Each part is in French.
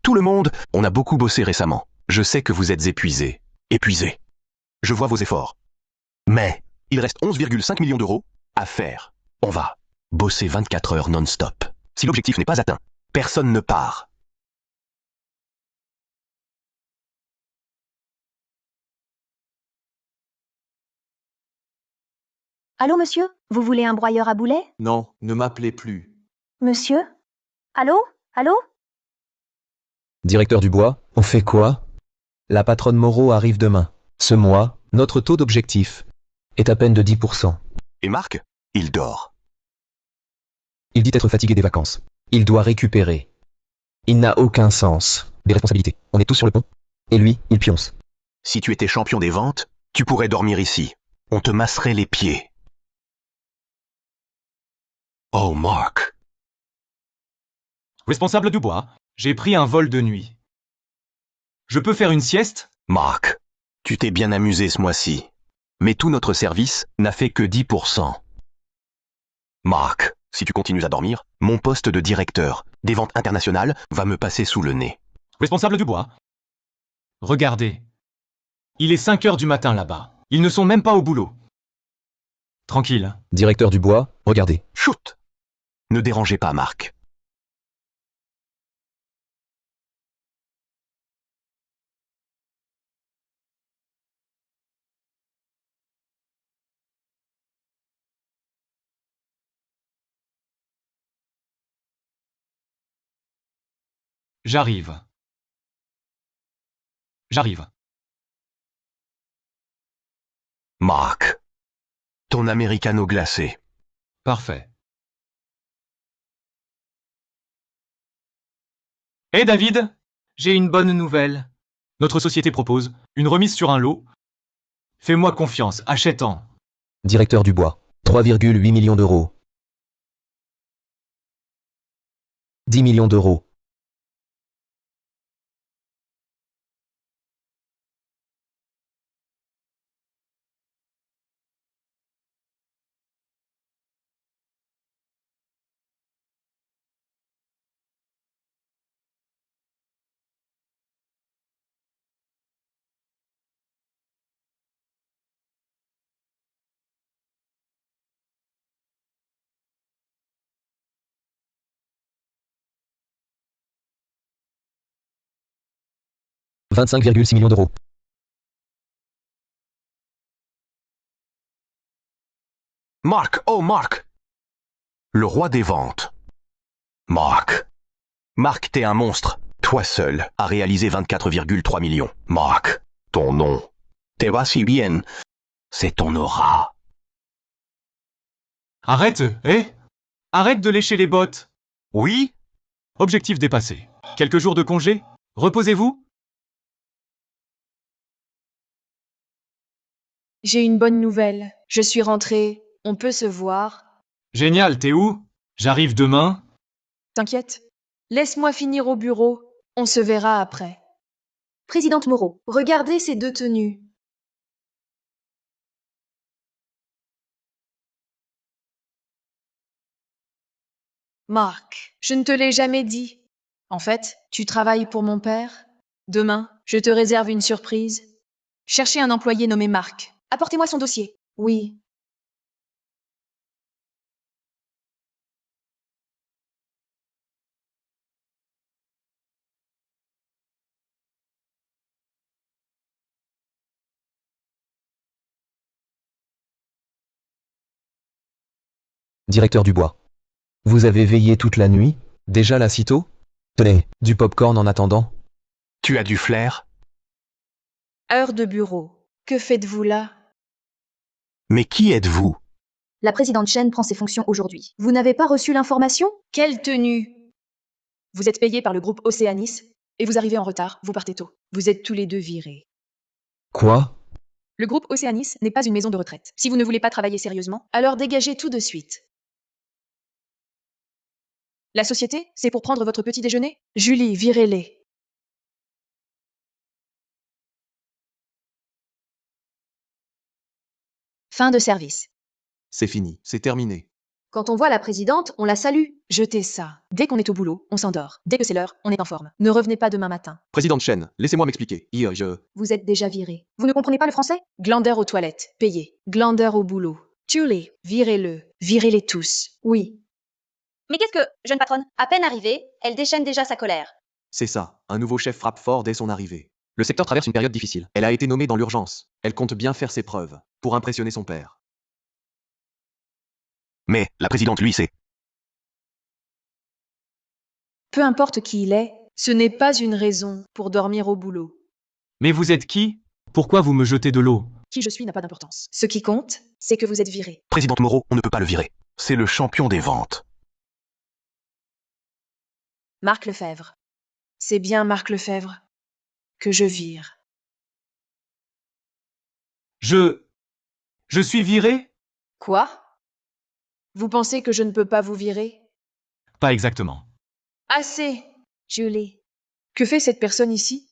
tout le monde, on a beaucoup bossé récemment. Je sais que vous êtes épuisés. Épuisés. Je vois vos efforts. Mais il reste 11,5 millions d'euros à faire. On va bosser 24 heures non-stop. Si l'objectif n'est pas atteint, personne ne part. Allô, monsieur? Vous voulez un broyeur à boulets? Non, ne m'appelez plus. Monsieur? Allô? Allô? Directeur Dubois, on fait quoi? La patronne Moreau arrive demain. Ce mois, notre taux d'objectif est à peine de 10%. Et Marc, il dort. Il dit être fatigué des vacances. Il doit récupérer. Il n'a aucun sens. Des responsabilités. On est tous sur le pont. Et lui, il pionce. Si tu étais champion des ventes, tu pourrais dormir ici. On te masserait les pieds. Oh, Marc. Responsable Dubois, j'ai pris un vol de nuit. Je peux faire une sieste? Marc, tu t'es bien amusé ce mois-ci. Mais tout notre service n'a fait que 10%. Marc, si tu continues à dormir, mon poste de directeur des ventes internationales va me passer sous le nez. Responsable Dubois. Regardez. Il est 5 heures du matin là-bas. Ils ne sont même pas au boulot. Tranquille. Directeur Dubois, regardez. Chut! Ne dérangez pas, Marc. J'arrive. J'arrive. Marc, ton americano glacé. Parfait. Hé David, j'ai une bonne nouvelle. Notre société propose une remise sur un lot. Fais-moi confiance, achète-en. Directeur Dubois, 3,8 millions d'euros. 10 millions d'euros. « 25,6 millions d'euros. Marc, oh Marc! Le roi des ventes. Marc. Marc, t'es un monstre. Toi seul as réalisé 24,3 millions. Marc, ton nom. Te va si bien. C'est ton aura. Arrête, hé! Arrête de lécher les bottes. Oui? Objectif dépassé. Quelques jours de congé? Reposez-vous? J'ai une bonne nouvelle. Je suis rentrée. On peut se voir. Génial, t'es où? J'arrive demain. T'inquiète. Laisse-moi finir au bureau. On se verra après. Présidente Moreau. Regardez ces deux tenues. Marc, je ne te l'ai jamais dit. En fait, tu travailles pour mon père. Demain, je te réserve une surprise. Cherchez un employé nommé Marc. Apportez-moi son dossier. Oui. Directeur Dubois. Vous avez veillé toute la nuit? Déjà là si tôt? Tenez, du popcorn en attendant. Tu as du flair? Heure de bureau. Que faites-vous là? Mais qui êtes-vous? La présidente Chen prend ses fonctions aujourd'hui. Vous n'avez pas reçu l'information? Quelle tenue? Vous êtes payé par le groupe Océanis et vous arrivez en retard, vous partez tôt. Vous êtes tous les deux virés. Quoi? Le groupe Océanis n'est pas une maison de retraite. Si vous ne voulez pas travailler sérieusement, alors dégagez tout de suite. La société, c'est pour prendre votre petit déjeuner? Julie, virez-les. Fin de service. C'est fini, c'est terminé. Quand on voit la présidente, on la salue. Jetez ça. Dès qu'on est au boulot, on s'endort. Dès que c'est l'heure, on est en forme. Ne revenez pas demain matin. Présidente Chen, laissez-moi m'expliquer. Vous êtes déjà viré. Vous ne comprenez pas le français? Glandeur aux toilettes, payé. Glandeur au boulot. Tuez-les, virez-le. Virez-les tous. Oui. Mais qu'est-ce que, jeune patronne? À peine arrivée, elle déchaîne déjà sa colère. C'est ça, un nouveau chef frappe fort dès son arrivée. Le secteur traverse une période difficile. Elle a été nommée dans l'urgence. Elle compte bien faire ses preuves, pour impressionner son père. Mais la présidente, lui, c'est... Peu importe qui il est, ce n'est pas une raison pour dormir au boulot. Mais vous êtes qui? Pourquoi vous me jetez de l'eau? Qui je suis n'a pas d'importance. Ce qui compte, c'est que vous êtes viré. Présidente Moreau, on ne peut pas le virer. C'est le champion des ventes. Marc Lefebvre. C'est bien Marc Lefebvre que je vire. Je suis viré? Quoi? Vous pensez que je ne peux pas vous virer? Pas exactement. Assez, Julie. Que fait cette personne ici?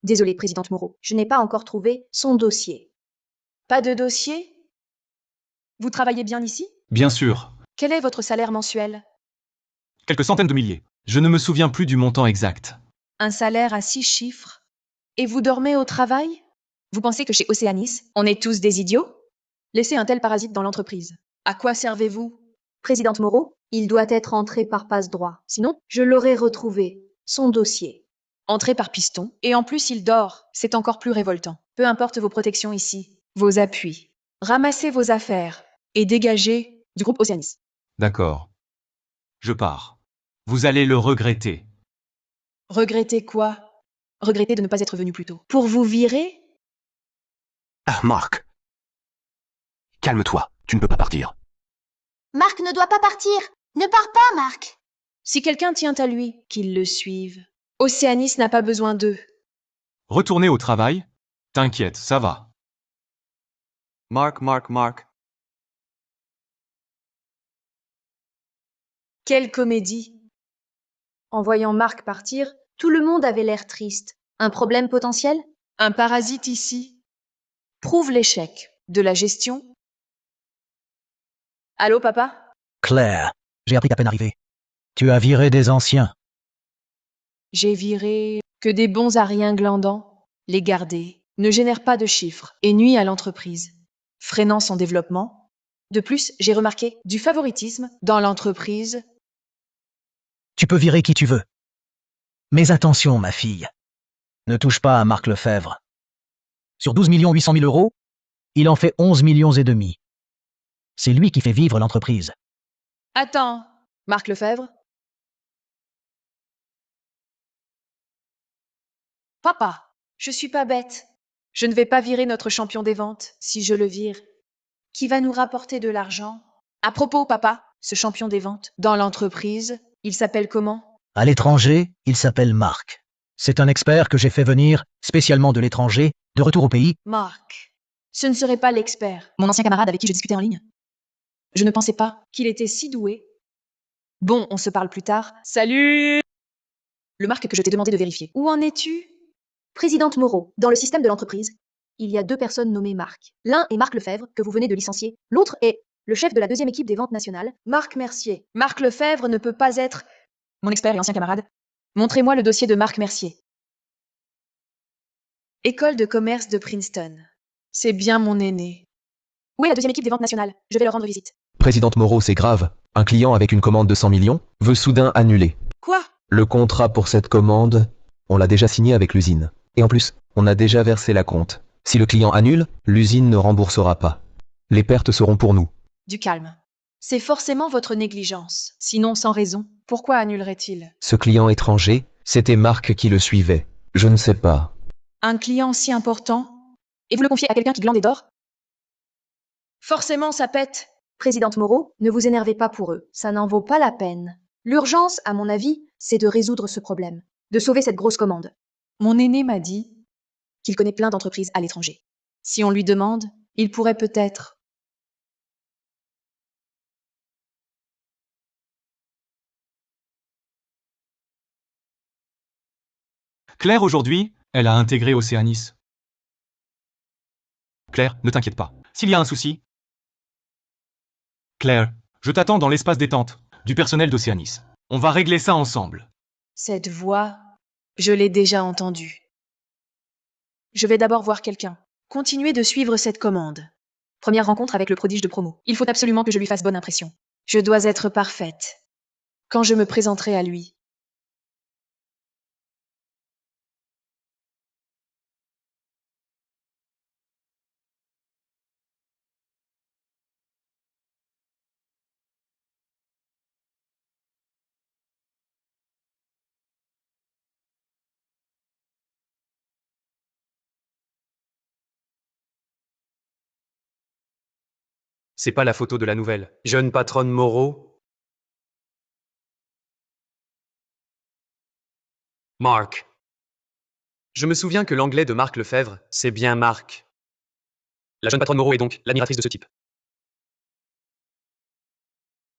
Désolée, présidente Moreau. Je n'ai pas encore trouvé son dossier. Pas de dossier? Vous travaillez bien ici? Bien sûr. Quel est votre salaire mensuel? Quelques centaines de milliers. Je ne me souviens plus du montant exact. Un salaire à 6 chiffres? Et vous dormez au travail? Vous pensez que chez Océanis, on est tous des idiots? Laissez un tel parasite dans l'entreprise. À quoi servez-vous? Présidente Moreau, il doit être entré par passe-droit. Sinon, je l'aurais retrouvé. Son dossier. Entré par piston, et en plus il dort. C'est encore plus révoltant. Peu importe vos protections ici, vos appuis. Ramassez vos affaires et dégagez du groupe Océanis. D'accord. Je pars. Vous allez le regretter. Regrettez quoi? Regrettez de ne pas être venu plus tôt. Pour vous virer? Ah, Marc. Calme-toi, tu ne peux pas partir. Marc ne doit pas partir. Ne pars pas, Marc. Si quelqu'un tient à lui, qu'il le suive. Océanis n'a pas besoin d'eux. Retournez au travail? T'inquiète, ça va. Marc. Quelle comédie! En voyant Marc partir, tout le monde avait l'air triste. Un problème potentiel? Un parasite ici prouve l'échec de la gestion. Allô, papa? Claire, j'ai appris à peine arrivé. Tu as viré des anciens. J'ai viré que des bons à rien glandants. Les garder ne génère pas de chiffres et nuit à l'entreprise, freinant son développement. De plus, j'ai remarqué du favoritisme dans l'entreprise. Tu peux virer qui tu veux. Mais attention, ma fille. Ne touche pas à Marc Lefebvre. Sur 12 800 000 euros, il en fait 11 millions et demi. C'est lui qui fait vivre l'entreprise. Attends, Marc Lefebvre? Papa, je suis pas bête. Je ne vais pas virer notre champion des ventes si je le vire. Qui va nous rapporter de l'argent? À propos, papa, ce champion des ventes, dans l'entreprise, il s'appelle comment? À l'étranger, il s'appelle Marc. C'est un expert que j'ai fait venir, spécialement de l'étranger, de retour au pays. Marc. Ce ne serait pas l'expert, mon ancien camarade avec qui je discutais en ligne. Je ne pensais pas qu'il était si doué. Bon, on se parle plus tard. Salut! Le Marc que je t'ai demandé de vérifier. Où en es-tu? Présidente Moreau, dans le système de l'entreprise, il y a 2 personnes nommées Marc. L'un est Marc Lefebvre, que vous venez de licencier. L'autre est le chef de la 2e équipe des ventes nationales, Marc Mercier. Marc Lefebvre ne peut pas être mon expert et ancien camarade. Montrez-moi le dossier de Marc Mercier. École de commerce de Princeton. C'est bien mon aîné. Où est la 2e équipe des ventes nationales? Je vais leur rendre visite. Présidente Moreau, c'est grave. Un client avec une commande de 100 millions veut soudain annuler. Quoi? Le contrat pour cette commande, on l'a déjà signé avec l'usine. Et en plus, on a déjà versé la compte. Si le client annule, l'usine ne remboursera pas. Les pertes seront pour nous. Du calme. C'est forcément votre négligence. Sinon, sans raison, pourquoi annulerait-il? Ce client étranger, c'était Marc qui le suivait. Je ne sais pas. Un client si important? Et vous le confiez à quelqu'un qui glande et dort? Forcément, ça pète. Présidente Moreau, ne vous énervez pas pour eux. Ça n'en vaut pas la peine. L'urgence, à mon avis, c'est de résoudre ce problème. De sauver cette grosse commande. Mon aîné m'a dit qu'il connaît plein d'entreprises à l'étranger. Si on lui demande, il pourrait peut-être. Claire, aujourd'hui, elle a intégré Océanis. Claire, ne t'inquiète pas. S'il y a un souci... Claire, Je t'attends dans l'espace détente du personnel d'Océanis. On va régler ça ensemble. Cette voix, je l'ai déjà entendue. Je vais d'abord voir quelqu'un. Continuez de suivre cette commande. Première rencontre avec le prodige de promo. Il faut absolument que je lui fasse bonne impression. Je dois être parfaite. Quand je me présenterai à lui. C'est pas la photo de la nouvelle. Jeune patronne Moreau. Mark. Je me souviens que l'anglais de Marc Lefebvre, c'est bien Marc. La jeune patronne Moreau est donc l'admiratrice de ce type.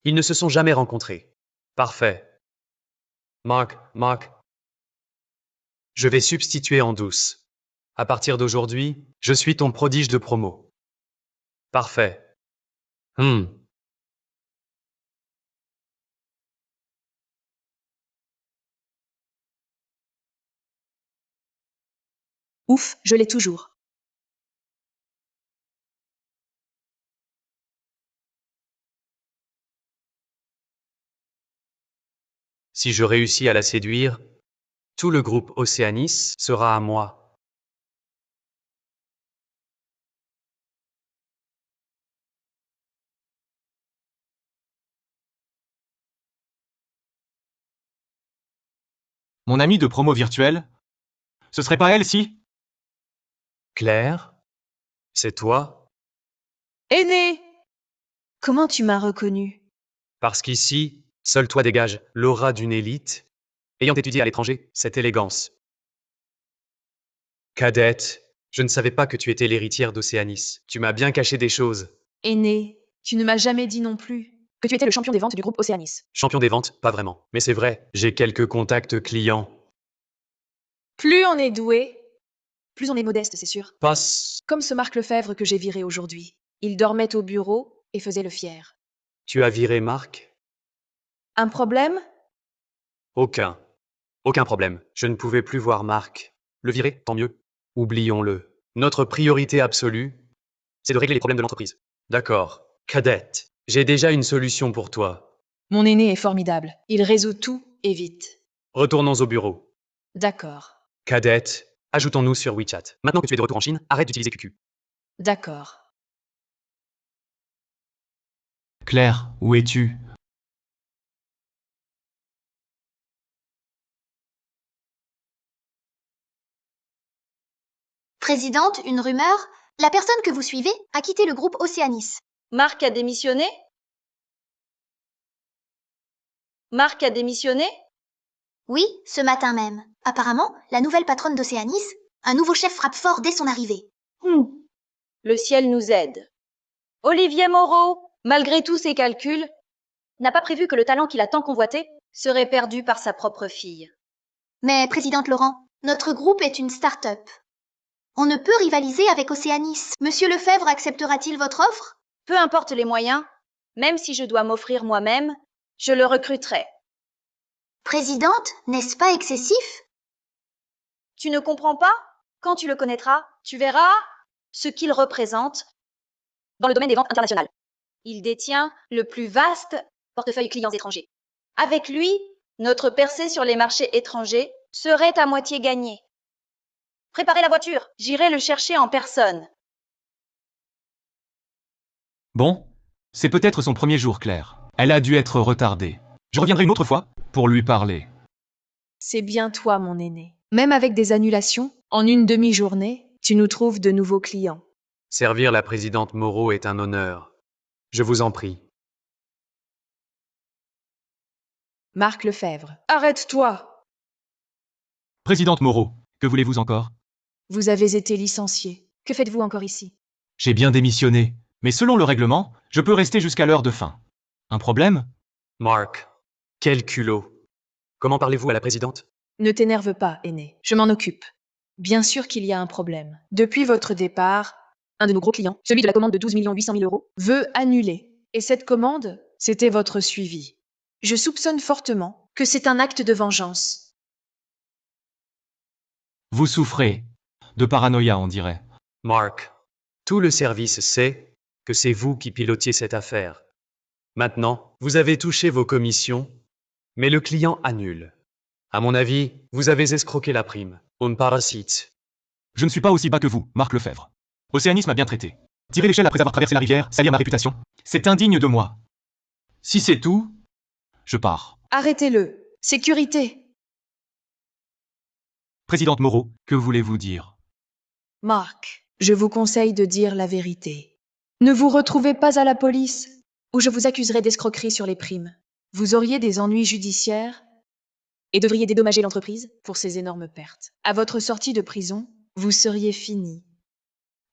Ils ne se sont jamais rencontrés. Parfait. Mark. Je vais substituer en douce. À partir d'aujourd'hui, je suis ton prodige de promo. Parfait. Ouf, je l'ai toujours. Si je réussis à la séduire, tout le groupe Océanis sera à moi. Mon amie de promo virtuelle? Ce serait pas elle, si? Claire? C'est toi? Aîné! Comment tu m'as reconnu? Parce qu'ici, seul toi dégage l'aura d'une élite, ayant étudié à l'étranger cette élégance. Cadette, je ne savais pas que tu étais l'héritière d'Océanis. Tu m'as bien caché des choses. Aîné, tu ne m'as jamais dit non plus. Que tu étais le champion des ventes du groupe Océanis. Champion des ventes, pas vraiment. Mais c'est vrai, j'ai quelques contacts clients. Plus on est doué, Plus on est modeste, c'est sûr. Passe. comme ce Marc Lefebvre que j'ai viré aujourd'hui. Il dormait au bureau et faisait le fier. Tu as viré Marc? Un problème? Aucun. Aucun problème. Je ne pouvais plus voir Marc. Le virer, tant mieux. Oublions-le. Notre priorité absolue, c'est de régler les problèmes de l'entreprise. D'accord. Cadette, j'ai déjà une solution pour toi. Mon aîné est formidable. Il résout tout et vite. Retournons au bureau. D'accord. Cadette, ajoutons-nous sur WeChat. Maintenant que tu es de retour en Chine, arrête d'utiliser QQ. D'accord. Claire, où es-tu? Présidente, une rumeur. La personne que vous suivez a quitté le groupe Océanis. Marc a démissionné? Marc a démissionné? Oui, ce matin même. Apparemment, la nouvelle patronne d'Océanis, un nouveau chef frappe fort dès son arrivée. Le ciel nous aide. Olivier Moreau, malgré tous ses calculs, n'a pas prévu que le talent qu'il a tant convoité serait perdu par sa propre fille. Mais, Présidente Laurent, notre groupe est une start-up. On ne peut rivaliser avec Océanis. Monsieur Lefebvre acceptera-t-il votre offre? Peu importe les moyens, même si je dois m'offrir moi-même, je le recruterai. Présidente, n'est-ce pas excessif? Tu ne comprends pas? Quand tu le connaîtras, tu verras ce qu'il représente dans le domaine des ventes internationales. Il détient le plus vaste portefeuille clients étrangers. Avec lui, notre percée sur les marchés étrangers serait à moitié gagnée. Préparez la voiture, j'irai le chercher en personne. Bon, c'est peut-être son premier jour, Claire. Elle a dû être retardée. Je reviendrai une autre fois pour lui parler. C'est bien toi, mon aîné. Même avec des annulations, en une demi-journée, tu nous trouves de nouveaux clients. Servir la présidente Moreau est un honneur. Je vous en prie. Marc Lefebvre. Arrête-toi! Présidente Moreau, que voulez-vous encore? Vous avez été licencié. Que faites-vous encore ici? J'ai bien démissionné, mais selon le règlement, je peux rester jusqu'à l'heure de fin. Un problème? Mark, quel culot. Comment parlez-vous à la présidente? Ne t'énerve pas, aîné. Je m'en occupe. Bien sûr qu'il y a un problème. Depuis votre départ, Un de nos gros clients, celui de la commande de 12 800 000 euros, veut annuler. Et cette commande, C'était votre suivi. Je soupçonne fortement que c'est un acte de vengeance. Vous souffrez de paranoïa, on dirait. Mark, tout le service sait que c'est vous qui pilotiez cette affaire. Maintenant, vous avez touché vos commissions, mais le client annule. À mon avis, vous avez escroqué la prime. Un parasite. Je ne suis pas aussi bas que vous, Marc Lefebvre. Océanis m'a bien traité. Tirer l'échelle après avoir traversé la rivière, salir ma réputation. C'est indigne de moi. Si c'est tout, je pars. Arrêtez-le. Sécurité. Présidente Moreau, que voulez-vous dire? Mark, je vous conseille de dire la vérité. Ne vous retrouvez pas à la police, où je vous accuserai d'escroquerie sur les primes. Vous auriez des ennuis judiciaires et devriez dédommager l'entreprise pour ces énormes pertes. À votre sortie de prison, vous seriez fini.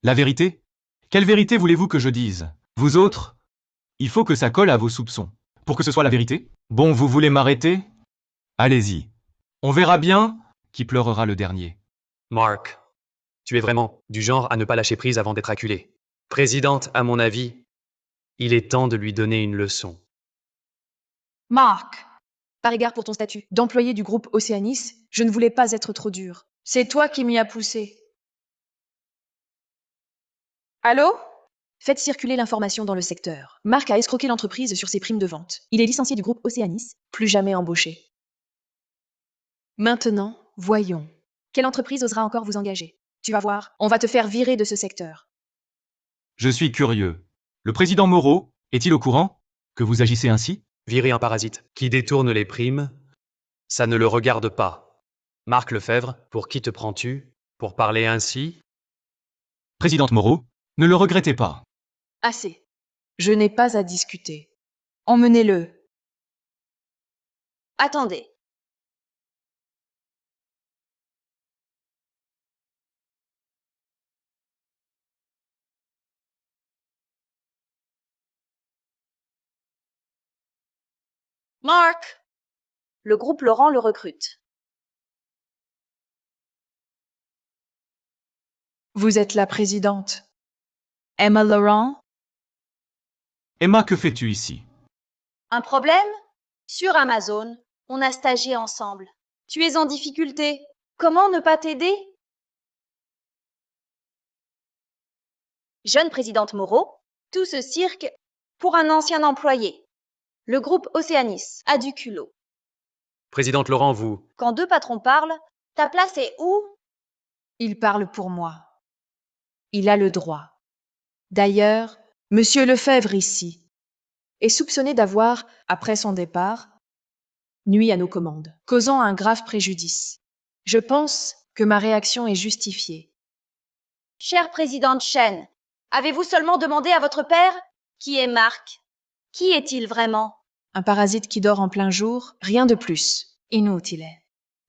La vérité? Quelle vérité voulez-vous que je dise? Vous autres? Il faut que ça colle à vos soupçons. Pour que ce soit la vérité? Bon, vous voulez m'arrêter? Allez-y. On verra bien qui pleurera le dernier. Mark, tu es vraiment du genre à ne pas lâcher prise avant d'être acculé. Présidente, à mon avis, il est temps de lui donner une leçon. Mark, par égard pour ton statut d'employé du groupe Océanis, je ne voulais pas être trop dur. C'est toi qui m'y as poussé. Allô? Faites circuler l'information dans le secteur. Marc a escroqué l'entreprise sur ses primes de vente. Il est licencié du groupe Océanis, plus jamais embauché. Maintenant, voyons. Quelle entreprise osera encore vous engager? Tu vas voir, on va te faire virer de ce secteur. Je suis curieux. Le président Moreau est-il au courant que vous agissez ainsi? Virer un parasite qui détourne les primes, ça ne le regarde pas. Marc Lefebvre, pour qui te prends-tu? Pour parler ainsi? Présidente Moreau, ne le regrettez pas. Assez. Je n'ai pas à discuter. Emmenez-le. Attendez. Mark, le groupe Laurent le recrute. Vous êtes la présidente. Emma Laurent? Emma, que fais-tu ici? Un problème? Sur Amazon, on a stagié ensemble. Tu es en difficulté. Comment ne pas t'aider? Jeune présidente Moreau, tout ce cirque pour un ancien employé. Le groupe Océanis a du culot. Présidente Laurent, vous... Quand deux patrons parlent, ta place est où? Il parle pour moi. Il a le droit. D'ailleurs, Monsieur Lefebvre ici est soupçonné d'avoir, après son départ, nuit à nos commandes, causant un grave préjudice. Je pense que ma réaction est justifiée. Chère présidente Chen, avez-vous seulement demandé à votre père? Qui est Marc? Qui est-il vraiment? Un parasite qui dort en plein jour, rien de plus. Inutile.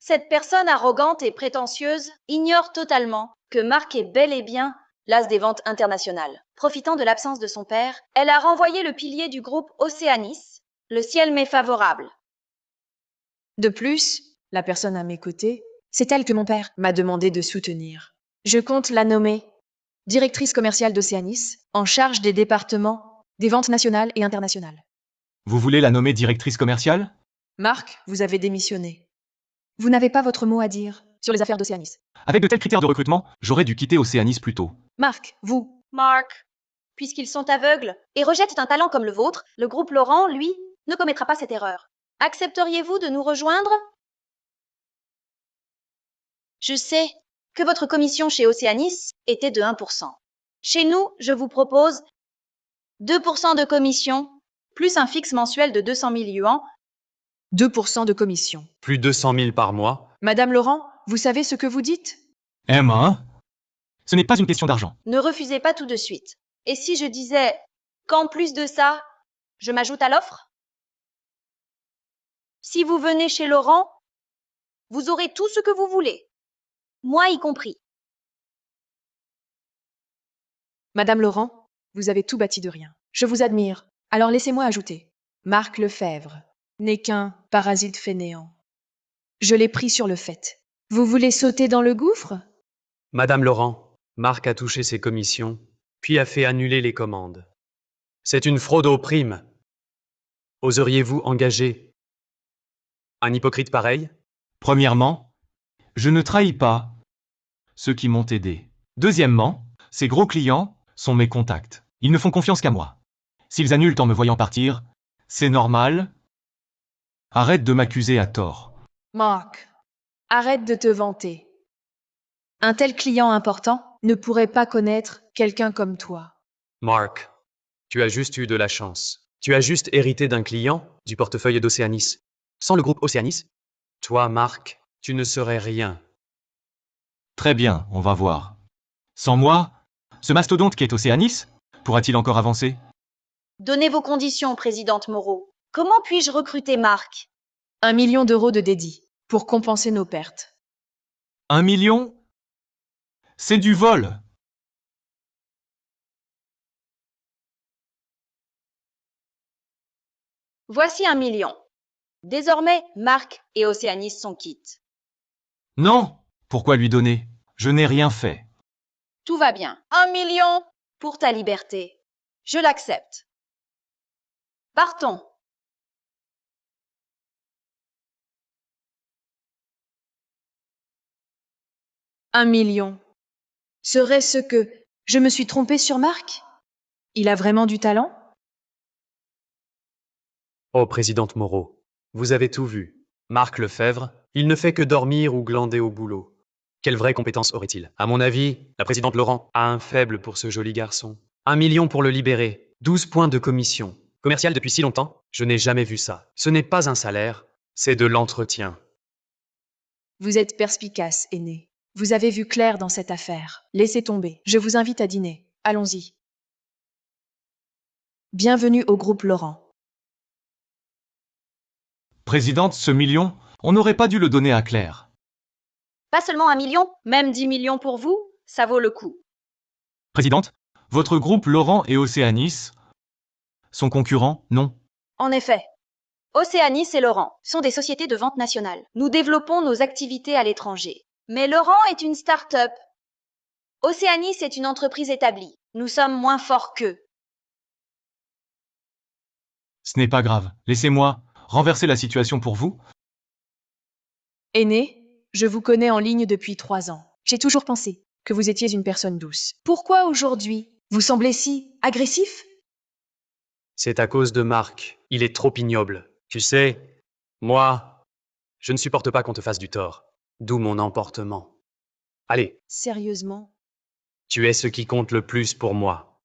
Cette personne arrogante et prétentieuse ignore totalement que Marc est bel et bien l'as des ventes internationales. Profitant de l'absence de son père, elle a renvoyé le pilier du groupe Océanis. Le ciel m'est favorable. De plus, la personne à mes côtés, c'est elle que mon père m'a demandé de soutenir. Je compte la nommer directrice commerciale d'Océanis, en charge des départements des ventes nationales et internationales. Vous voulez la nommer directrice commerciale? Marc, vous avez démissionné. Vous n'avez pas votre mot à dire sur les affaires d'Océanis. Avec de tels critères de recrutement, j'aurais dû quitter Océanis plus tôt. Marc, vous. Marc, puisqu'ils sont aveugles et rejettent un talent comme le vôtre, le groupe Laurent, lui, ne commettra pas cette erreur. Accepteriez-vous de nous rejoindre? Je sais que votre commission chez Océanis était de 1%. Chez nous, je vous propose 2% de commission, plus un fixe mensuel de 200 000 yuan. 2% de commission. Plus 200 000 par mois. Madame Laurent, vous savez ce que vous dites? Emma, ce n'est pas une question d'argent. Ne refusez pas tout de suite. Et si je disais qu'en plus de ça, je m'ajoute à l'offre? Si vous venez chez Laurent, vous aurez tout ce que vous voulez. Moi y compris. Madame Laurent, vous avez tout bâti de rien. Je vous admire. Alors laissez-moi ajouter. Marc Lefebvre n'est qu'un parasite fainéant. Je l'ai pris sur le fait. Vous voulez sauter dans le gouffre? Madame Laurent, Marc a touché ses commissions, puis a fait annuler les commandes. C'est une fraude aux primes. Oseriez-vous engager un hypocrite pareil? Premièrement, je ne trahis pas ceux qui m'ont aidé. Deuxièmement, ces gros clients sont mes contacts. Ils ne font confiance qu'à moi. S'ils annulent en me voyant partir, c'est normal. Arrête de m'accuser à tort. Mark, arrête de te vanter. Un tel client important ne pourrait pas connaître quelqu'un comme toi. Mark, tu as juste eu de la chance. Tu as juste hérité d'un client du portefeuille d'Océanis. Sans le groupe Océanis, toi, Mark, tu ne serais rien. Très bien, on va voir. Sans moi, ce mastodonte qui est Océanis pourra-t-il encore avancer? Donnez vos conditions, présidente Moreau. Comment puis-je recruter Marc? 1 million d'euros de dédit pour compenser nos pertes. 1 million? C'est du vol. Voici 1 million. Désormais, Marc et Océanis sont quittes. Non, pourquoi lui donner? Je n'ai rien fait. Tout va bien. 1 million pour ta liberté. Je l'accepte. Partons. « 1 million. Serait-ce que je me suis trompée sur Marc? Il a vraiment du talent? Oh, présidente Moreau, vous avez tout vu. Marc Lefebvre, il ne fait que dormir ou glander au boulot. Quelle vraie compétence aurait-il? À mon avis, la présidente Laurent a un faible pour ce joli garçon. 1 million pour le libérer, 12 points de commission. Commercial depuis si longtemps? Je n'ai jamais vu ça. Ce n'est pas un salaire, c'est de l'entretien. Vous êtes perspicace, aîné. Vous avez vu clair dans cette affaire. Laissez tomber. Je vous invite à dîner. Allons-y. Bienvenue au groupe Laurent. Présidente, ce million, on n'aurait pas dû le donner à Claire. Pas seulement 1 million, même 10 millions pour vous, ça vaut le coup. Présidente, votre groupe Laurent et Océanis sont concurrents, non? En effet, Océanis et Laurent sont des sociétés de vente nationale. Nous développons nos activités à l'étranger. Mais Laurent est une start-up. Océanis est une entreprise établie. Nous sommes moins forts qu'eux. Ce n'est pas grave. Laissez-moi renverser la situation pour vous. Aîné, je vous connais en ligne depuis 3 ans. J'ai toujours pensé que vous étiez une personne douce. Pourquoi aujourd'hui vous semblez si agressif? C'est à cause de Marc. Il est trop ignoble. Tu sais, moi, je ne supporte pas qu'on te fasse du tort. D'où mon emportement. Allez, Sérieusement? tu es ce qui compte le plus pour moi.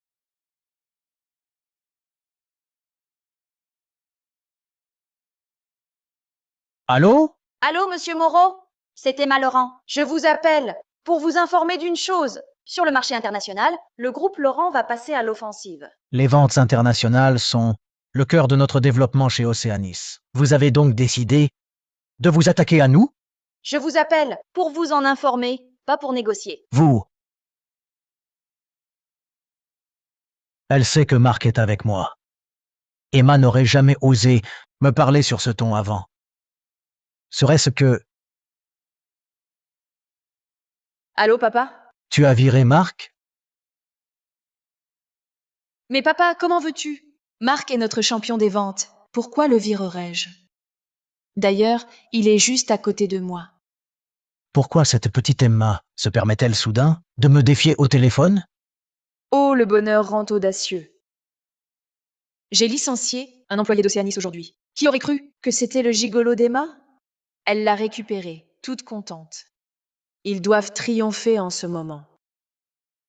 Allô? Allô, monsieur Moreau? C'est Emma Laurent. Je vous appelle pour vous informer d'une chose. Sur le marché international, le groupe Laurent va passer à l'offensive. Les ventes internationales sont le cœur de notre développement chez Océanis. Vous avez donc décidé de vous attaquer à nous? Je vous appelle pour vous en informer, pas pour négocier. Vous. Elle sait que Marc est avec moi. Emma n'aurait jamais osé me parler sur ce ton avant. Serait-ce que Allô, papa? tu as viré Marc? Mais papa, comment veux-tu? Marc est notre champion des ventes. Pourquoi le virerais-je? D'ailleurs, il est juste à côté de moi. Pourquoi cette petite Emma se permet-elle soudain de me défier au téléphone? Oh, le bonheur rend audacieux. J'ai licencié un employé d'Océanis aujourd'hui. Qui aurait cru que c'était le gigolo d'Emma? Elle l'a récupéré, toute contente. Ils doivent triompher en ce moment.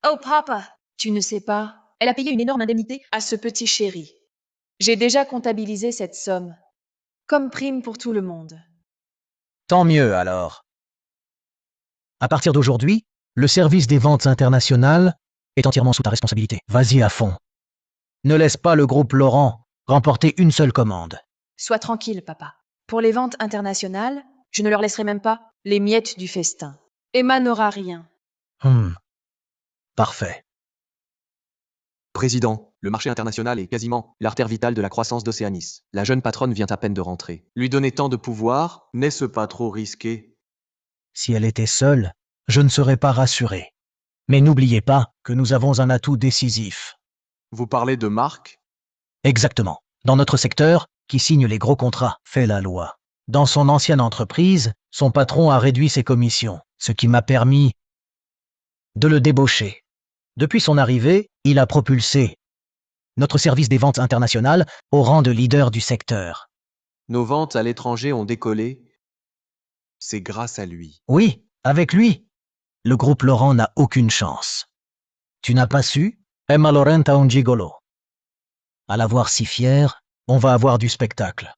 Oh, papa! Tu ne sais pas, elle a payé une énorme indemnité à ce petit chéri. J'ai déjà comptabilisé cette somme, comme prime pour tout le monde. Tant mieux alors. À partir d'aujourd'hui, le service des ventes internationales est entièrement sous ta responsabilité. Vas-y à fond. Ne laisse pas le groupe Laurent remporter une seule commande. Sois tranquille, papa. Pour les ventes internationales, je ne leur laisserai même pas les miettes du festin. Emma n'aura rien. Parfait. Président, le marché international est quasiment l'artère vitale de la croissance d'Océanis. La jeune patronne vient à peine de rentrer. Lui donner tant de pouvoir, n'est-ce pas trop risqué? Si elle était seule, je ne serais pas rassuré. Mais n'oubliez pas que nous avons un atout décisif. Vous parlez de Marc? Exactement. Dans notre secteur, qui signe les gros contrats fait la loi. Dans son ancienne entreprise, son patron a réduit ses commissions, ce qui m'a permis de le débaucher. Depuis son arrivée, il a propulsé notre service des ventes internationales au rang de leader du secteur. Nos ventes à l'étranger ont décollé. C'est grâce à lui. Oui, avec lui, le groupe Laurent n'a aucune chance. Tu n'as pas su? Emma Laurent a un gigolo. À la voir si fière, on va avoir du spectacle.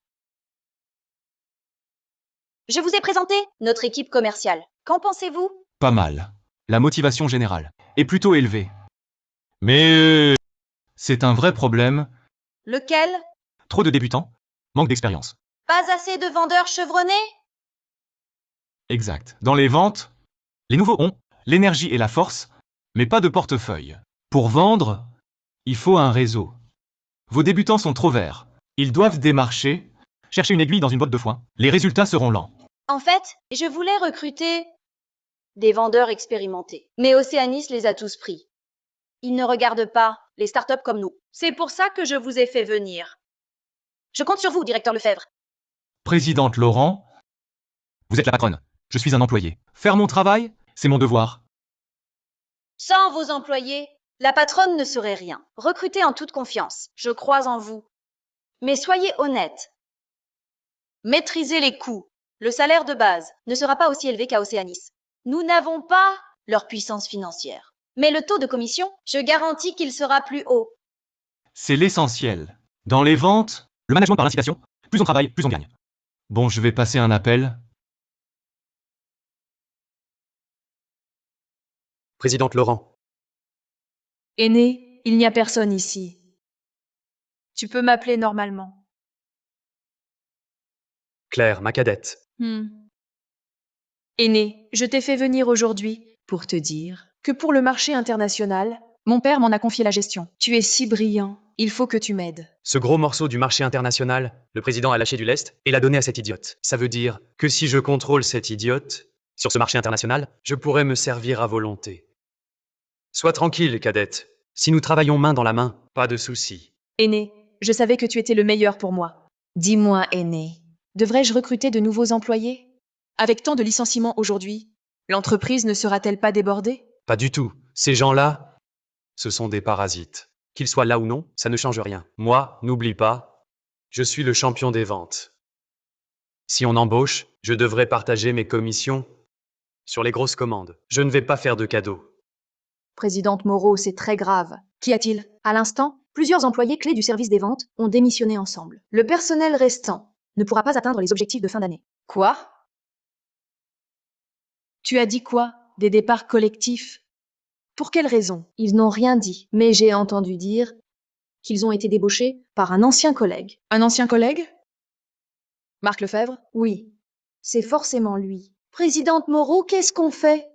Je vous ai présenté notre équipe commerciale. Qu'en pensez-vous? Pas mal. La motivation générale est plutôt élevée. Mais c'est un vrai problème. Lequel? Trop de débutants, manque d'expérience. Pas assez de vendeurs chevronnés? Exact. Dans les ventes, les nouveaux ont l'énergie et la force, mais pas de portefeuille. Pour vendre, il faut un réseau. Vos débutants sont trop verts. Ils doivent démarcher, chercher une aiguille dans une botte de foin. Les résultats seront lents. En fait, je voulais recruter des vendeurs expérimentés. Mais Océanis les a tous pris. Ils ne regardent pas les startups comme nous. C'est pour ça que je vous ai fait venir. Je compte sur vous, directeur Lefebvre. Présidente Laurent, vous êtes la patronne. Je suis un employé. Faire mon travail, c'est mon devoir. Sans vos employés, la patronne ne serait rien. Recrutez en toute confiance. Je crois en vous. Mais soyez honnête. Maîtrisez les coûts. Le salaire de base ne sera pas aussi élevé qu'à Océanis. Nous n'avons pas leur puissance financière. Mais le taux de commission, je garantis qu'il sera plus haut. C'est l'essentiel. Dans les ventes, le management par l'incitation, plus on travaille, plus on gagne. Bon, je vais passer un appel. Présidente Laurent, Aîné, il n'y a personne ici. Tu peux m'appeler normalement. Claire, ma cadette. Aîné, je t'ai fait venir aujourd'hui pour te dire que pour le marché international, mon père m'en a confié la gestion. Tu es si brillant, il faut que tu m'aides. Ce gros morceau du marché international, le président a lâché du lest et l'a donné à cet idiote. Ça veut dire que si je contrôle cet idiote, sur ce marché international, je pourrais me servir à volonté. Sois tranquille, cadette. Si nous travaillons main dans la main, pas de souci. Aîné, je savais que tu étais le meilleur pour moi. Dis-moi, aîné, devrais-je recruter de nouveaux employés? Avec tant de licenciements aujourd'hui, l'entreprise ne sera-t-elle pas débordée? Pas du tout. Ces gens-là, ce sont des parasites. Qu'ils soient là ou non, ça ne change rien. Moi, n'oublie pas, je suis le champion des ventes. Si on embauche, je devrais partager mes commissions sur les grosses commandes. Je ne vais pas faire de cadeaux. Présidente Moreau, c'est très grave. Qu'y a-t-il? À l'instant, plusieurs employés clés du service des ventes ont démissionné ensemble. Le personnel restant ne pourra pas atteindre les objectifs de fin d'année. Quoi? Tu as dit quoi? Des départs collectifs? Pour quelle raison? Ils n'ont rien dit, mais j'ai entendu dire qu'ils ont été débauchés par un ancien collègue. Un ancien collègue? Marc Lefebvre? Oui, c'est forcément lui. Présidente Moreau, qu'est-ce qu'on fait?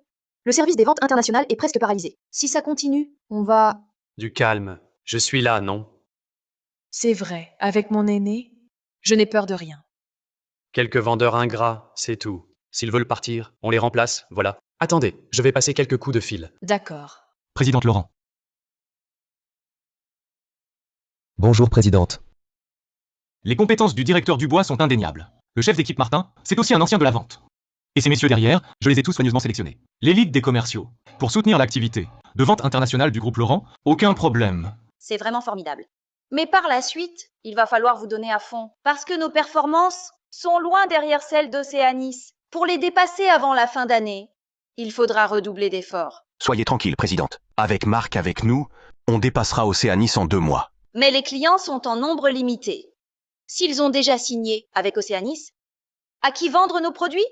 Le service des ventes internationales est presque paralysé. Si ça continue, on va... Du calme. Je suis là, non? C'est vrai, avec mon aîné, je n'ai peur de rien. Quelques vendeurs ingrats, c'est tout. S'ils veulent partir, on les remplace, voilà. Attendez, je vais passer quelques coups de fil. D'accord. Présidente Laurent. Bonjour, présidente. Les compétences du directeur Dubois sont indéniables. Le chef d'équipe Martin, c'est aussi un ancien de la vente. Et ces messieurs derrière, je les ai tous soigneusement sélectionnés. L'élite des commerciaux. Pour soutenir l'activité de vente internationale du groupe Laurent, aucun problème. C'est vraiment formidable. Mais par la suite, il va falloir vous donner à fond, parce que nos performances sont loin derrière celles d'Océanis. Pour les dépasser avant la fin d'année, il faudra redoubler d'efforts. Soyez tranquille, présidente. Avec Marc, avec nous, on dépassera Océanis en 2 mois. Mais les clients sont en nombre limité. S'ils ont déjà signé avec Océanis, à qui vendre nos produits?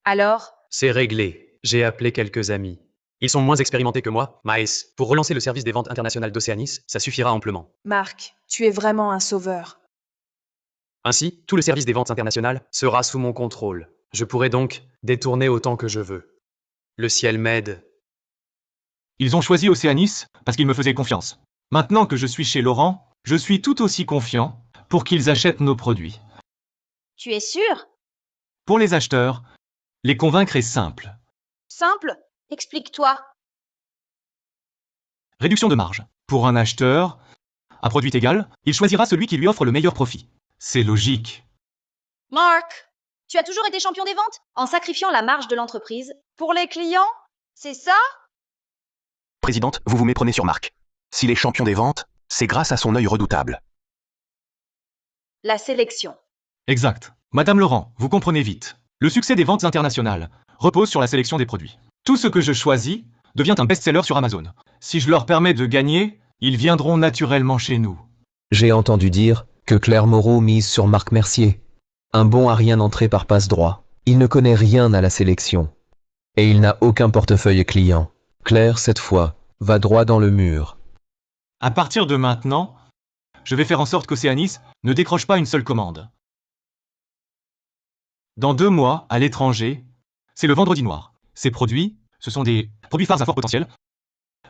Alors, C'est réglé. J'ai appelé quelques amis. Ils sont moins expérimentés que moi. Maes, pour relancer le service des ventes internationales d'Océanis, ça suffira amplement. Marc, tu es vraiment un sauveur. Ainsi, tout le service des ventes internationales sera sous mon contrôle. Je pourrai donc détourner autant que je veux. Le ciel m'aide. Ils ont choisi Océanis parce qu'ils me faisaient confiance. Maintenant que je suis chez Laurent, je suis tout aussi confiant pour qu'ils achètent nos produits. Tu es sûr? Pour les acheteurs, les convaincre est simple. Simple? Explique-toi. Réduction de marge. Pour un acheteur, à produit égal, il choisira celui qui lui offre le meilleur profit. C'est logique. Mark, tu as toujours été champion des ventes en sacrifiant la marge de l'entreprise pour les clients? C'est ça? Présidente, vous vous méprenez sur Marc. S'il est champion des ventes, c'est grâce à son œil redoutable. La sélection. Exact. Madame Laurent, vous comprenez vite. Le succès des ventes internationales repose sur la sélection des produits. Tout ce que je choisis devient un best-seller sur Amazon. Si je leur permets de gagner, ils viendront naturellement chez nous. J'ai entendu dire que Claire Moreau mise sur Marc Mercier. Un bon à rien entré par passe-droit. Il ne connaît rien à la sélection. Et il n'a aucun portefeuille client. Claire, cette fois, va droit dans le mur. À partir de maintenant, je vais faire en sorte qu'Océanis ne décroche pas une seule commande. Dans 2 mois, à l'étranger, c'est le vendredi noir. Ces produits, ce sont des produits phares à fort potentiel,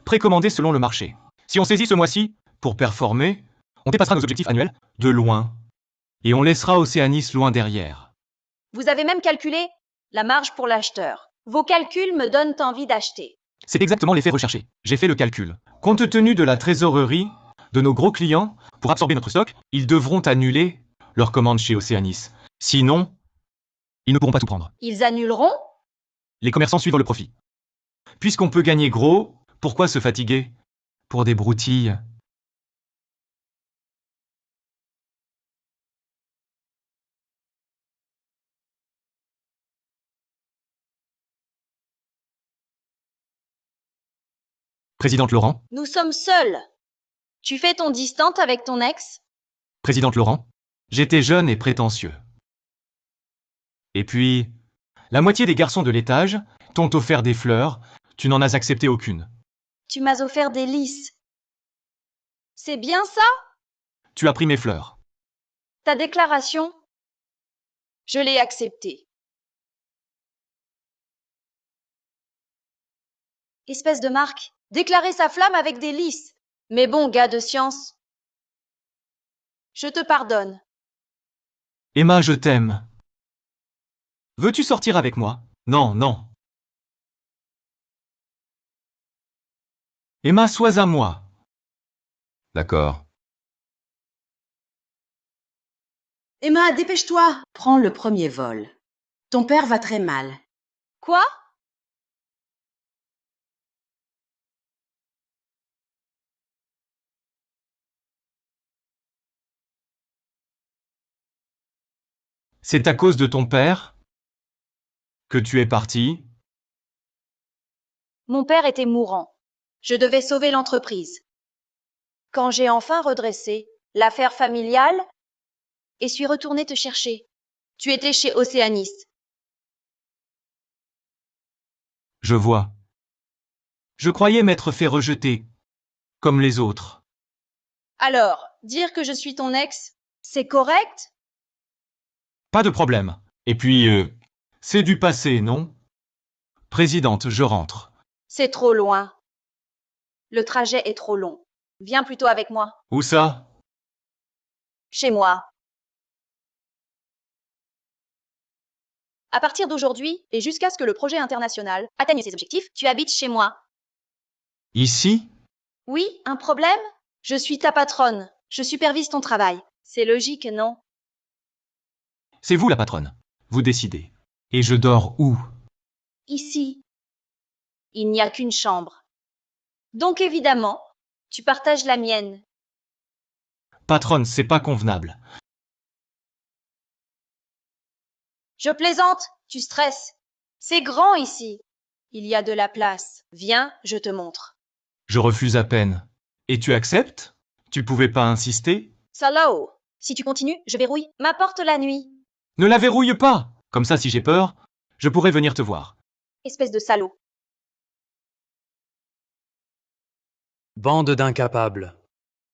précommandés selon le marché. Si on saisit ce mois-ci pour performer, on dépassera nos objectifs annuels de loin. Et on laissera Océanis loin derrière. Vous avez même calculé la marge pour l'acheteur. Vos calculs me donnent envie d'acheter. C'est exactement l'effet recherché. J'ai fait le calcul. Compte tenu de la trésorerie de nos gros clients, pour absorber notre stock, ils devront annuler leurs commandes chez Océanis. Sinon, ils ne pourront pas tout prendre. Ils annuleront? Les commerçants suivent le profit. Puisqu'on peut gagner gros, pourquoi se fatiguer pour des broutilles? Présidente Laurent, Nous sommes seuls. Tu fais ton distante avec ton ex? Présidente Laurent, j'étais jeune et prétentieux. Et puis, la moitié des garçons de l'étage t'ont offert des fleurs, tu n'en as accepté aucune. Tu m'as offert des lys. C'est bien ça? Tu as pris mes fleurs. Ta déclaration? Je l'ai acceptée. Espèce de Marc, déclarer sa flamme avec des lys. Mais bon, gars de science. Je te pardonne. Emma, je t'aime. Veux-tu sortir avec moi? Non, non. Emma, sois à moi. D'accord. Emma, dépêche-toi. Prends le premier vol. Ton père va très mal. Quoi? C'est à cause de ton père que tu es parti? Mon père était mourant. Je devais sauver l'entreprise. Quand j'ai enfin redressé l'affaire familiale et suis retournée te chercher, tu étais chez Océanis. Je vois. Je croyais m'être fait rejeter, comme les autres. Alors, dire que je suis ton ex, c'est correct? Pas de problème. Et puis, c'est du passé, non? Présidente, je rentre. C'est trop loin. Le trajet est trop long. Viens plutôt avec moi. Où ça? Chez moi. À partir d'aujourd'hui, et jusqu'à ce que le projet international atteigne ses objectifs, tu habites chez moi. Ici? Oui, un problème? Je suis ta patronne. Je supervise ton travail. C'est logique, non? C'est vous la patronne. Vous décidez. Et je dors où? Ici. Il n'y a qu'une chambre. Donc évidemment, tu partages la mienne. Patronne, c'est pas convenable. Je plaisante, tu stresses. C'est grand ici. Il y a de la place. Viens, je te montre. Je refuse à peine. Et tu acceptes? Tu pouvais pas insister? Salaud. Si tu continues, je verrouille ma porte la nuit. Ne la verrouille pas! Comme ça, si j'ai peur, je pourrais venir te voir. Espèce de salaud. Bande d'incapables.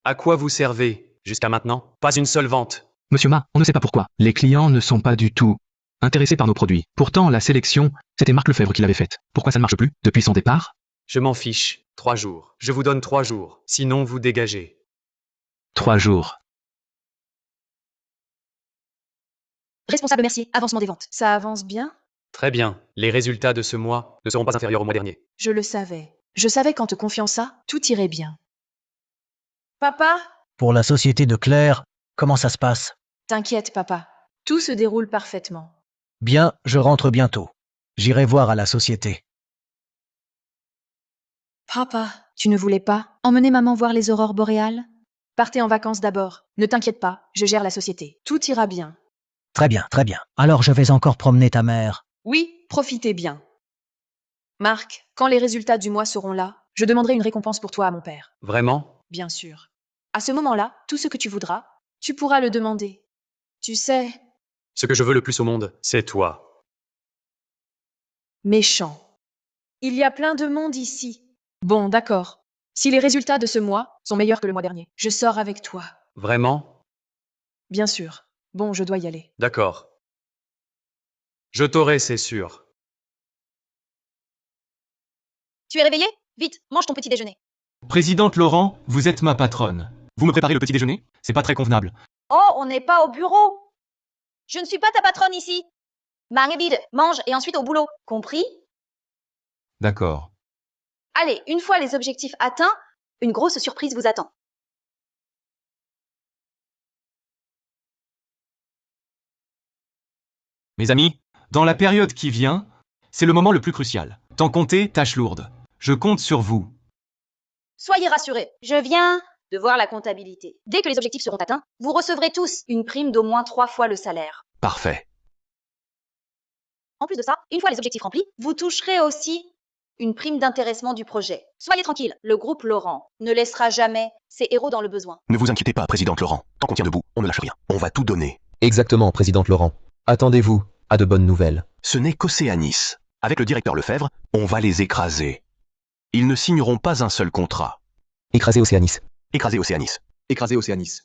À quoi vous servez, jusqu'à maintenant? Pas une seule vente. Monsieur Ma, on ne sait pas pourquoi. Les clients ne sont pas du tout intéressés par nos produits. Pourtant, la sélection, c'était Marc Lefebvre qui l'avait faite. Pourquoi ça ne marche plus depuis son départ? Je m'en fiche. 3 jours. Je vous donne 3 jours. Sinon, vous dégagez. 3 jours. Responsable Mercier, avancement des ventes. Ça avance bien? Très bien. Les résultats de ce mois ne seront pas inférieurs au mois dernier. Je le savais. Je savais qu'en te confiant ça, tout irait bien. Papa, Pour la société de Claire, comment ça se passe? T'inquiète, papa. Tout se déroule parfaitement. Bien, je rentre bientôt. J'irai voir à la société. Papa, tu ne voulais pas emmener maman voir les aurores boréales? Partez en vacances d'abord. Ne t'inquiète pas, je gère la société. Tout ira bien. Très bien, très bien. Alors je vais encore promener ta mère. Oui, profitez bien. Marc, quand les résultats du mois seront là, je demanderai une récompense pour toi à mon père. Vraiment? Bien sûr. À ce moment-là, tout ce que tu voudras, tu pourras le demander. Tu sais, Ce que je veux le plus au monde, c'est toi. méchant. Il y a plein de monde ici. Bon, d'accord. Si les résultats de ce mois sont meilleurs que le mois dernier, je sors avec toi. Vraiment? Bien sûr. Bon, je dois y aller. D'accord. Je t'aurai, c'est sûr. Tu es réveillé? Vite, mange ton petit déjeuner. Présidente Laurent, vous êtes ma patronne. Vous me préparez le petit déjeuner? C'est pas très convenable. Oh, on n'est pas au bureau. Je ne suis pas ta patronne ici. Main est vide, mange et ensuite au boulot. Compris? D'accord. Allez, une fois les objectifs atteints, une grosse surprise vous attend. Mes amis, dans la période qui vient, c'est le moment le plus crucial. Tant compter, tâche lourde. Je compte sur vous. Soyez rassurés, je viens de voir la comptabilité. Dès que les objectifs seront atteints, vous recevrez tous une prime d'au moins 3 fois le salaire. Parfait. En plus de ça, une fois les objectifs remplis, vous toucherez aussi une prime d'intéressement du projet. Soyez tranquille, le groupe Laurent ne laissera jamais ses héros dans le besoin. Ne vous inquiétez pas, Présidente Laurent. Tant qu'on tient debout, on ne lâche rien. On va tout donner. Exactement, Présidente Laurent. Attendez-vous à de bonnes nouvelles. Ce n'est qu'Océanis. Avec le directeur Lefebvre, on va les écraser. Ils ne signeront pas un seul contrat. Écrasez Océanis. Écraser Océanis. Écraser Océanis.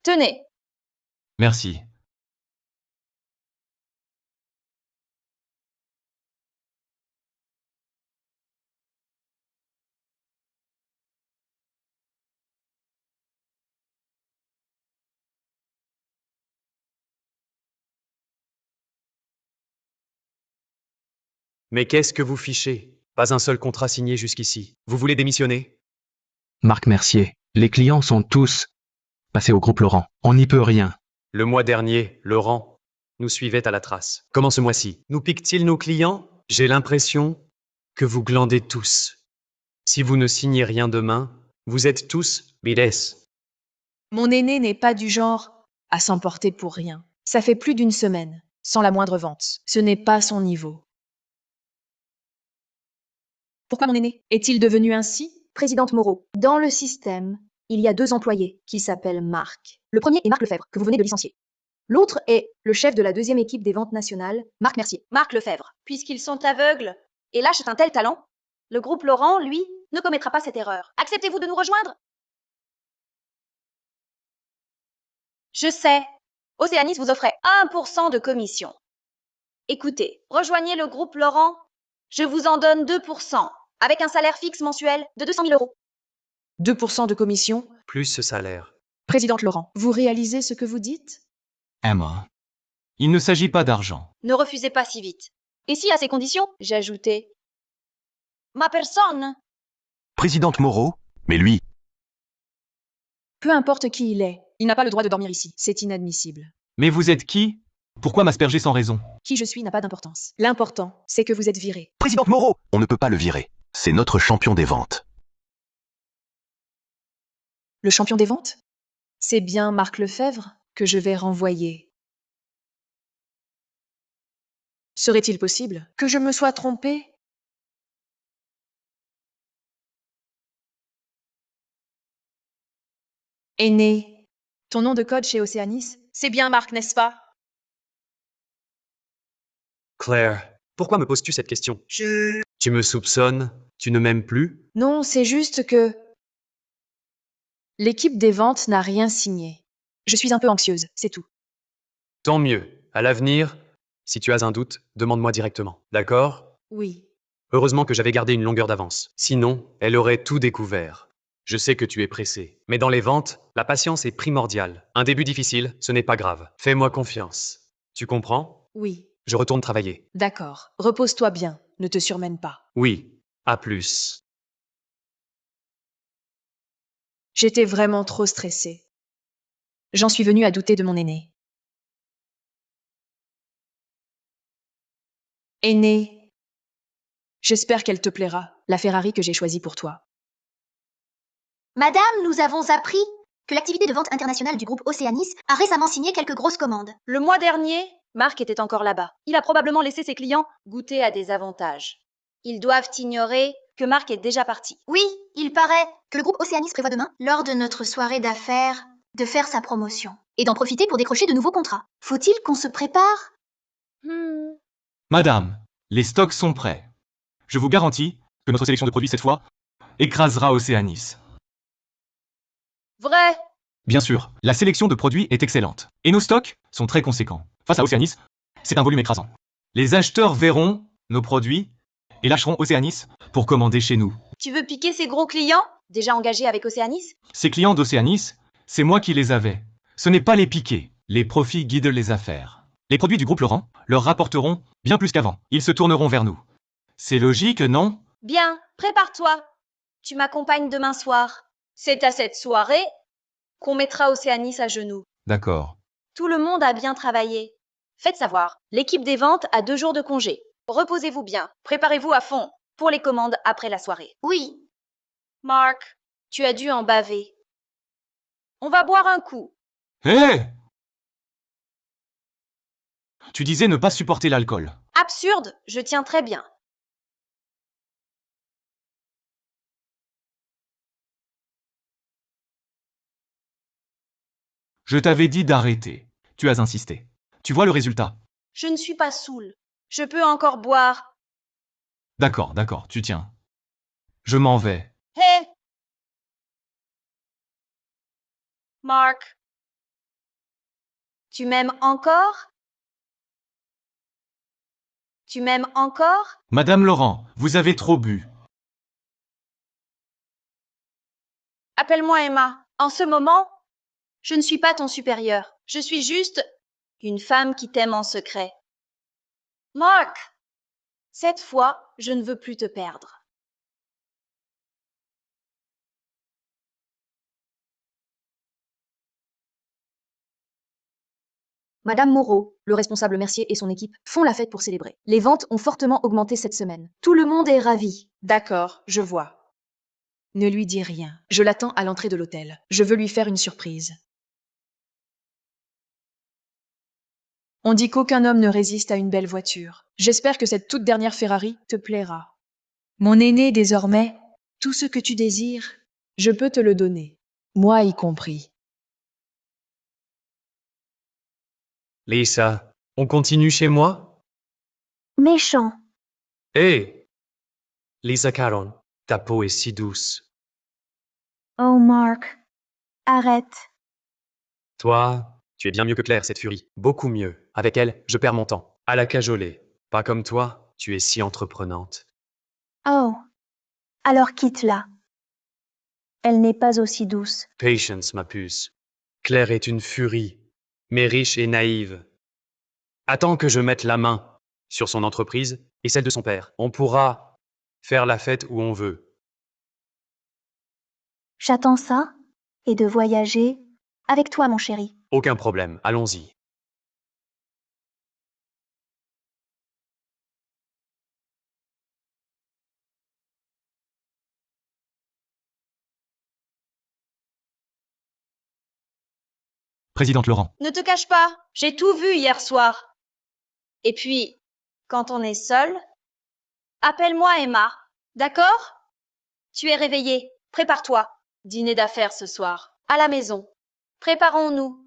Tenez, Merci. Mais qu'est-ce que vous fichez? Pas un seul contrat signé jusqu'ici. Vous voulez démissionner? Marc Mercier, les clients sont tous passés au groupe Laurent. On n'y peut rien. Le mois dernier, Laurent nous suivait à la trace. Comment ce mois-ci? Nous pique-t-il nos clients? J'ai l'impression que vous glandez tous. Si vous ne signez rien demain, vous êtes tous bides. Mon aîné n'est pas du genre à s'emporter pour rien. Ça fait plus d'une semaine, sans la moindre vente. Ce n'est pas son niveau. Pourquoi mon aîné? Est-il devenu ainsi? Présidente Moreau, dans le système, il y a 2 employés qui s'appellent Marc. Le premier est Marc Lefebvre, que vous venez de licencier. L'autre est le chef de la 2e équipe des ventes nationales, Marc Mercier. Marc Lefebvre, puisqu'ils sont aveugles et lâchent un tel talent, le groupe Laurent, lui, ne commettra pas cette erreur. Acceptez-vous de nous rejoindre? Je sais, Océanis vous offrait 1% de commission. Écoutez, rejoignez le groupe Laurent, je vous en donne 2%, avec un salaire fixe mensuel de 200 000 euros. 2% de commission? Plus ce salaire. Présidente Laurent, vous réalisez ce que vous dites? Emma, il ne s'agit pas d'argent. Ne refusez pas si vite. Et si à ces conditions, j'ajoutais ma personne? Présidente Moreau? Mais lui, Peu importe qui il est, il n'a pas le droit de dormir ici. C'est inadmissible. Mais vous êtes qui? Pourquoi m'asperger sans raison? Qui je suis n'a pas d'importance. L'important, c'est que vous êtes viré. Présidente Moreau! On ne peut pas le virer. C'est notre champion des ventes. Le champion des ventes? C'est bien Marc Lefebvre que je vais renvoyer. Serait-il possible que je me sois trompée? Aîné, ton nom de code chez Océanis, c'est bien Marc, n'est-ce pas? Claire, pourquoi me poses-tu cette question? Tu me soupçonnes? Tu ne m'aimes plus? Non, c'est juste que l'équipe des ventes n'a rien signé. Je suis un peu anxieuse, c'est tout. Tant mieux. À l'avenir, si tu as un doute, demande-moi directement. D'accord? Oui. Heureusement que j'avais gardé une longueur d'avance. Sinon, elle aurait tout découvert. Je sais que tu es pressé, mais dans les ventes, la patience est primordiale. Un début difficile, ce n'est pas grave. Fais-moi confiance. Tu comprends? Oui, Je retourne travailler. d'accord. Repose-toi bien, ne te surmène pas. Oui, à plus. J'étais vraiment trop stressée. J'en suis venue à douter de mon aînée. Aînée, j'espère qu'elle te plaira, la Ferrari que j'ai choisie pour toi. Madame, nous avons appris que l'activité de vente internationale du groupe Oceanis a récemment signé quelques grosses commandes. Le mois dernier, Marc était encore là-bas. Il a probablement laissé ses clients goûter à des avantages. Ils doivent ignorer que Marc est déjà parti. Oui, il paraît que le groupe Oceanis prévoit demain, lors de notre soirée d'affaires, de faire sa promotion et d'en profiter pour décrocher de nouveaux contrats. Faut-il qu'on se prépare? Madame, les stocks sont prêts. Je vous garantis que notre sélection de produits cette fois écrasera Oceanis. Vrai? Bien sûr, la sélection de produits est excellente. Et nos stocks sont très conséquents. Face à Oceanis, c'est un volume écrasant. Les acheteurs verront nos produits et lâcheront Oceanis pour commander chez nous. Tu veux piquer ces gros clients, déjà engagés avec Oceanis? Ces clients d'Oceanis, c'est moi qui les avais. Ce n'est pas les piquer. Les profits guident les affaires. Les produits du groupe Laurent leur rapporteront bien plus qu'avant. Ils se tourneront vers nous. C'est logique, non? Bien, prépare-toi. Tu m'accompagnes demain soir. C'est à cette soirée qu'on mettra Oceanis à genoux. D'accord. Tout le monde a bien travaillé. Faites savoir, l'équipe des ventes a 2 jours de congé. Reposez-vous bien, préparez-vous à fond pour les commandes après la soirée. Oui. Mark, tu as dû en baver. On va boire un coup. Hé! Tu disais ne pas supporter l'alcool. Absurde, je tiens très bien. Je t'avais dit d'arrêter. Tu as insisté. Tu vois le résultat. Je ne suis pas saoule. Je peux encore boire. D'accord, d'accord, tu tiens. Je m'en vais. Hé! Mark, tu m'aimes encore? Tu m'aimes encore? Madame Laurent, vous avez trop bu. Appelle-moi Emma. En ce moment, je ne suis pas ton supérieur. Je suis juste une femme qui t'aime en secret. Mark, cette fois, je ne veux plus te perdre. Madame Moreau, le responsable Mercier et son équipe font la fête pour célébrer. Les ventes ont fortement augmenté cette semaine. Tout le monde est ravi. D'accord, je vois. Ne lui dis rien. Je l'attends à l'entrée de l'hôtel. Je veux lui faire une surprise. On dit qu'aucun homme ne résiste à une belle voiture. J'espère que cette toute dernière Ferrari te plaira. Mon aîné, désormais, tout ce que tu désires, je peux te le donner. Moi y compris. Lisa, on continue chez moi? Méchant. Hé! Lisa Caron, ta peau est si douce. Oh, Mark. Arrête. Toi, tu es bien mieux que Claire, cette furie. Beaucoup mieux. Avec elle, je perds mon temps. À la cajoler. Pas comme toi, tu es si entreprenante. Oh. Alors quitte-la. Elle n'est pas aussi douce. Patience, ma puce. Claire est une furie, mais riche et naïve. Attends que je mette la main sur son entreprise et celle de son père. On pourra faire la fête où on veut. J'attends ça et de voyager avec toi, mon chéri. Aucun problème, allons-y. Présidente Laurent. Ne te cache pas, j'ai tout vu hier soir. Et puis, quand on est seul, appelle-moi Emma, d'accord? Tu es réveillée, prépare-toi. Dîner d'affaires ce soir, à la maison. Préparons-nous.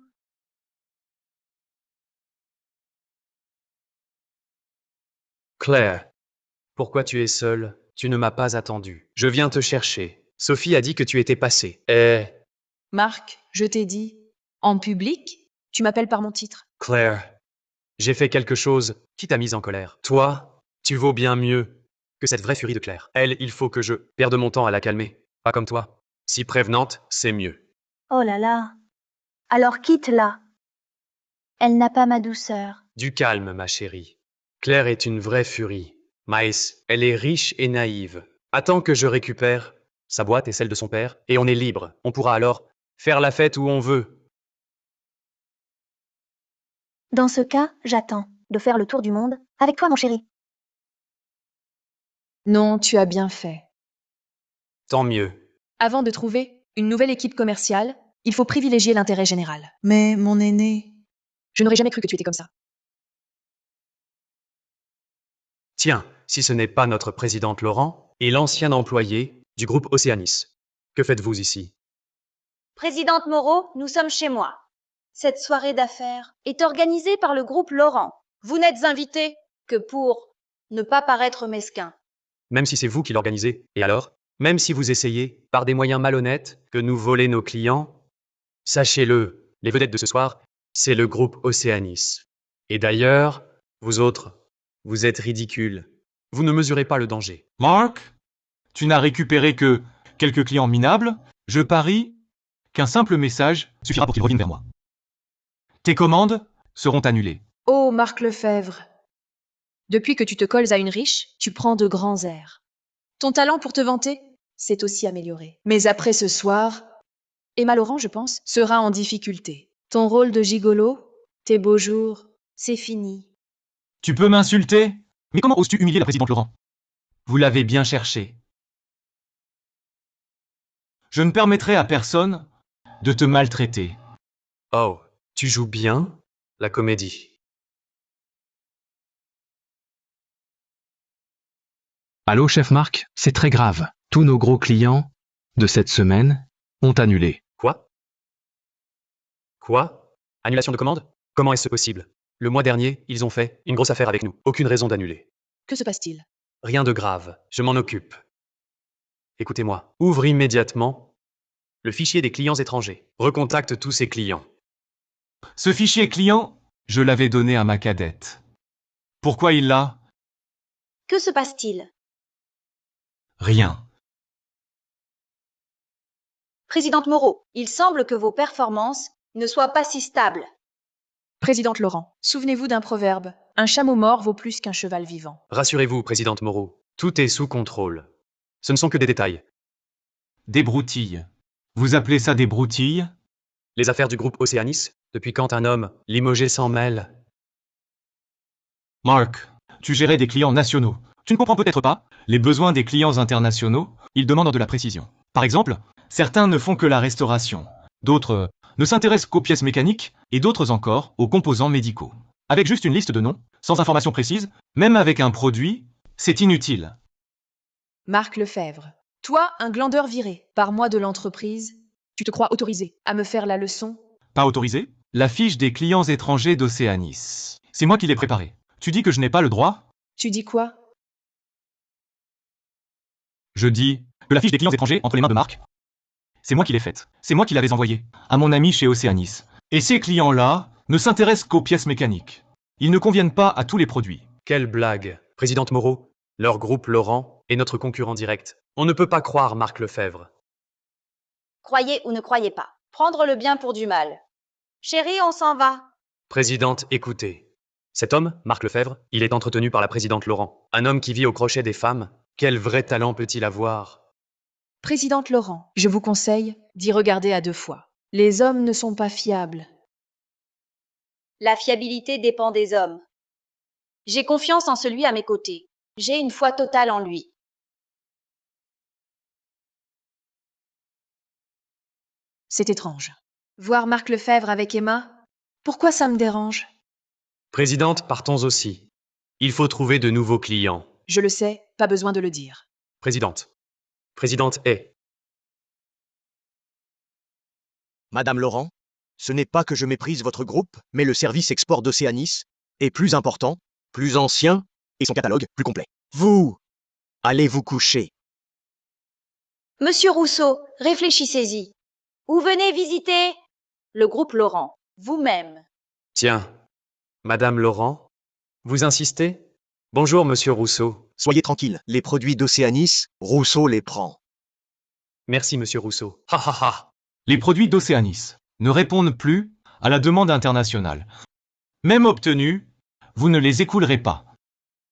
Claire, pourquoi tu es seule? Tu ne m'as pas attendu. Je viens te chercher. Sophie a dit que tu étais passé. Marc, je t'ai dit, en public, tu m'appelles par mon titre. Claire, j'ai fait quelque chose qui t'a mise en colère. Toi, tu vaux bien mieux que cette vraie furie de Claire. Elle, il faut que je perde mon temps à la calmer. Pas comme toi. Si prévenante, c'est mieux. Oh là là. Alors quitte-la. Elle n'a pas ma douceur. Du calme, ma chérie. Claire est une vraie furie. Maïs, elle est riche et naïve. Attends que je récupère sa boîte et celle de son père, et on est libre. On pourra alors faire la fête où on veut. Dans ce cas, j'attends de faire le tour du monde avec toi, mon chéri. Non, tu as bien fait. Tant mieux. Avant de trouver une nouvelle équipe commerciale, il faut privilégier l'intérêt général. Mais mon aîné... Je n'aurais jamais cru que tu étais comme ça. Tiens, si ce n'est pas notre présidente Laurent et l'ancien employé du groupe Océanis. Que faites-vous ici? Présidente Moreau, nous sommes chez moi. Cette soirée d'affaires est organisée par le groupe Laurent. Vous n'êtes invité que pour ne pas paraître mesquin. Même si c'est vous qui l'organisez. Et alors? Même si vous essayez, par des moyens malhonnêtes, que nous voler nos clients? Sachez-le, les vedettes de ce soir, c'est le groupe Océanis. Et d'ailleurs, vous autres, vous êtes ridicules. Vous ne mesurez pas le danger. Mark, tu n'as récupéré que quelques clients minables. Je parie qu'un simple message suffira pour qu'ils reviennent vers moi. Tes commandes seront annulées. Oh, Marc Lefebvre. Depuis que tu te colles à une riche, tu prends de grands airs. Ton talent pour te vanter s'est aussi amélioré. Mais après ce soir, Emma Laurent, je pense, sera en difficulté. Ton rôle de gigolo, tes beaux jours, c'est fini. Tu peux m'insulter? Mais comment oses-tu humilier la présidente Laurent? Vous l'avez bien cherché. Je ne permettrai à personne de te maltraiter. Oh, tu joues bien la comédie. Allô, chef Marc, c'est très grave. Tous nos gros clients de cette semaine ont annulé. Quoi? Quoi? Annulation de commande? Comment est-ce possible? Le mois dernier, ils ont fait une grosse affaire avec nous. Aucune raison d'annuler. Que se passe-t-il? Rien de grave, je m'en occupe. Écoutez-moi, ouvre immédiatement le fichier des clients étrangers. Recontacte tous ces clients. Ce fichier client, je l'avais donné à ma cadette. Pourquoi il l'a? Que se passe-t-il? Rien. Présidente Moreau, il semble que vos performances ne soient pas si stables. Présidente Laurent, souvenez-vous d'un proverbe. Un chameau mort vaut plus qu'un cheval vivant. Rassurez-vous, présidente Moreau, tout est sous contrôle. Ce ne sont que des détails. Des broutilles. Vous appelez ça des broutilles? Les affaires du groupe Océanis, depuis quand un homme limogé s'en mêle? Mark, tu gérais des clients nationaux. Tu ne comprends peut-être pas les besoins des clients internationaux, ils demandent de la précision. Par exemple, certains ne font que la restauration, d'autres ne s'intéressent qu'aux pièces mécaniques, et d'autres encore aux composants médicaux. Avec juste une liste de noms, sans information précise, même avec un produit, c'est inutile. Marc Lefebvre, toi, un glandeur viré par moi de l'entreprise, tu te crois autorisé à me faire la leçon? Pas autorisé? La fiche des clients étrangers d'Océanis. C'est moi qui l'ai préparée. Tu dis que je n'ai pas le droit? Tu dis quoi? Je dis que la fiche des clients étrangers entre les mains de Marc, c'est moi qui l'ai faite. C'est moi qui l'avais envoyée à mon ami chez Océanis. Et ces clients-là ne s'intéressent qu'aux pièces mécaniques. Ils ne conviennent pas à tous les produits. Quelle blague. Présidente Moreau, leur groupe Laurent est notre concurrent direct. On ne peut pas croire Marc Lefebvre. Croyez ou ne croyez pas. Prendre le bien pour du mal. Chérie, on s'en va. Présidente, écoutez. Cet homme, Marc Lefebvre, il est entretenu par la présidente Laurent. Un homme qui vit au crochet des femmes. Quel vrai talent peut-il avoir? Présidente Laurent, je vous conseille d'y regarder à 2 fois. Les hommes ne sont pas fiables. La fiabilité dépend des hommes. J'ai confiance en celui à mes côtés. J'ai une foi totale en lui. C'est étrange. Voir Marc Lefebvre avec Emma, pourquoi ça me dérange? Présidente, partons aussi. Il faut trouver de nouveaux clients. Je le sais, pas besoin de le dire. Présidente. Présidente est. Madame Laurent, ce n'est pas que je méprise votre groupe, mais le service export d'Océanis est plus important, plus ancien, et son catalogue plus complet. Vous, allez vous coucher. Monsieur Rousseau, réfléchissez-y. Ou venez visiter le groupe Laurent, vous-même. Tiens, Madame Laurent, vous insistez? Bonjour, Monsieur Rousseau. Soyez tranquille, les produits d'Océanis, Rousseau les prend. Merci, monsieur Rousseau. Ha ha ha. Les produits d'Océanis ne répondent plus à la demande internationale. Même obtenus, vous ne les écoulerez pas.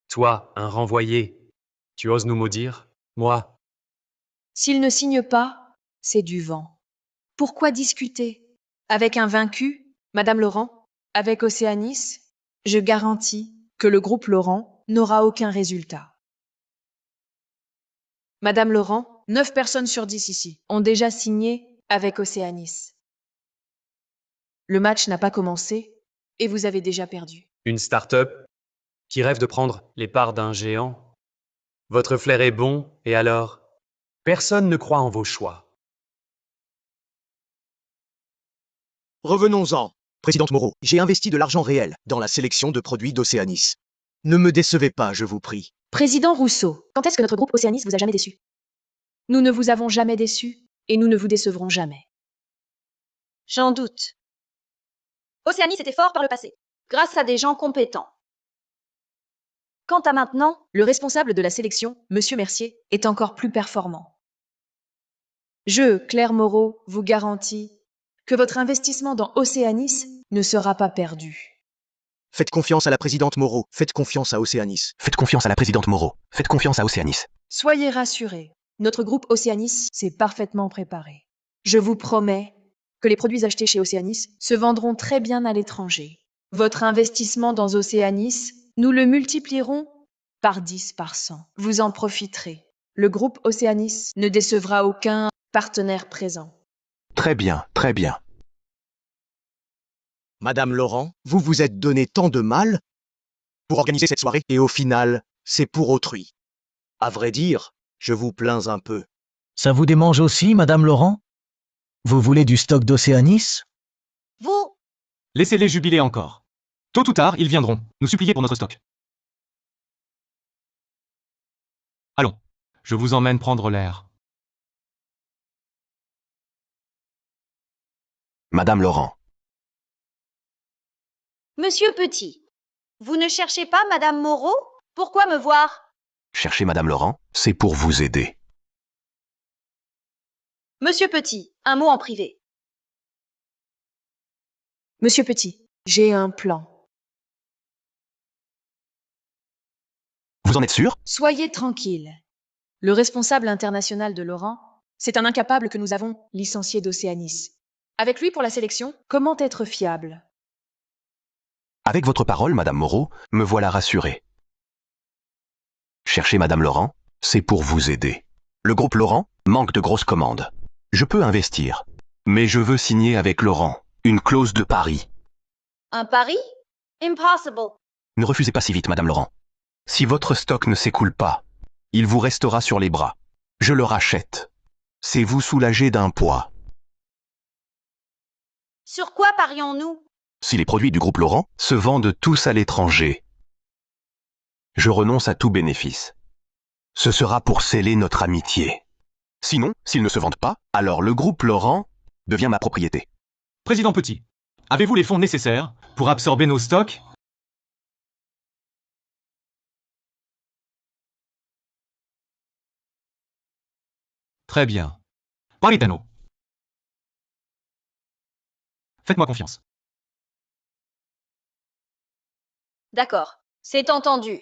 Toi, un renvoyé, tu oses nous maudire? Moi, S'il ne signe pas, c'est du vent. Pourquoi discuter? Avec un vaincu, Madame Laurent, avec Océanis, je garantis que le groupe Laurent n'aura aucun résultat. Madame Laurent, 9 personnes sur 10 ici ont déjà signé avec Océanis. Le match n'a pas commencé et vous avez déjà perdu. une start-up qui rêve de prendre les parts d'un géant. Votre flair est bon, et alors? Personne ne croit en vos choix. Revenons-en. Présidente Moreau, j'ai investi de l'argent réel dans la sélection de produits d'Océanis. Ne me décevez pas, je vous prie. Président Rousseau, Quand est-ce que notre groupe Océanis vous a jamais déçu? nous ne vous avons jamais déçu et nous ne vous décevrons jamais. J'en doute. Océanis était fort par le passé, grâce à des gens compétents. Quant à maintenant, Le responsable de la sélection, Monsieur Mercier, est encore plus performant. Je, Claire Moreau, vous garantis que votre investissement dans Océanis ne sera pas perdu. Faites confiance à la présidente Moreau. Faites confiance à Océanis. Faites confiance à la présidente Moreau. Faites confiance à Océanis. Soyez rassurés, notre groupe Océanis s'est parfaitement préparé. Je vous promets que les produits achetés chez Océanis se vendront très bien à l'étranger. Votre investissement dans Océanis, nous le multiplierons par 10, par 100. Vous en profiterez. Le groupe Océanis ne décevra aucun partenaire présent. Très bien, très bien. Madame Laurent, vous vous êtes donné tant de mal pour organiser cette soirée et au final, c'est pour autrui. À vrai dire, je vous plains un peu. Ça vous démange aussi, Madame Laurent? Vous voulez du stock d'Océanis? vous, Laissez-les jubiler encore. Tôt ou tard, ils viendront nous supplier pour notre stock. Allons, je vous emmène prendre l'air. Madame Laurent. Monsieur Petit, vous ne cherchez pas Madame Moreau? Pourquoi me voir? Cherchez Madame Laurent, c'est pour vous aider. Monsieur Petit, un mot en privé. Monsieur Petit, j'ai un plan. Vous en êtes sûr? Soyez tranquille. Le responsable international de Laurent, c'est un incapable que nous avons licencié d'Océanis. Avec lui pour la sélection, comment être fiable? Avec votre parole, Madame Moreau, me voilà rassuré. Cherchez Madame Laurent, c'est pour vous aider. Le groupe Laurent manque de grosses commandes. Je peux investir, mais je veux signer avec Laurent une clause de pari. Un pari? Impossible. Ne refusez pas si vite, Madame Laurent. Si votre stock ne s'écoule pas, il vous restera sur les bras. Je le rachète. C'est vous soulager d'un poids. Sur quoi parions-nous? Si les produits du groupe Laurent se vendent tous à l'étranger, je renonce à tout bénéfice. Ce sera pour sceller notre amitié. Sinon, s'ils ne se vendent pas, alors le groupe Laurent devient ma propriété. Président Petit, avez-vous les fonds nécessaires pour absorber nos stocks? Très bien. Paritano. Faites-moi confiance. D'accord, c'est entendu.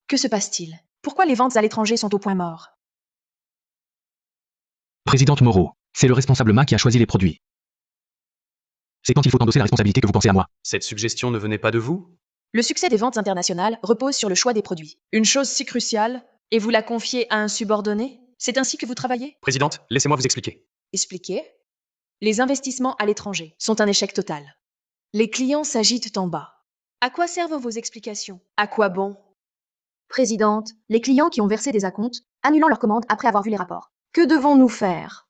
Que se passe-t-il? Pourquoi les ventes à l'étranger sont au point mort? Présidente Moreau, c'est le responsable MA qui a choisi les produits. C'est quand il faut endosser la responsabilité que vous pensez à moi. Cette suggestion ne venait pas de vous? Le succès des ventes internationales repose sur le choix des produits. Une chose si cruciale, et vous la confiez à un subordonné? C'est ainsi que vous travaillez? Présidente, laissez-moi vous expliquer. Expliquez. Les investissements à l'étranger sont un échec total. Les clients s'agitent en bas. À quoi servent vos explications? À quoi bon? Présidente, les clients qui ont versé des acomptes, annulant leurs commandes après avoir vu les rapports. Que devons-nous faire?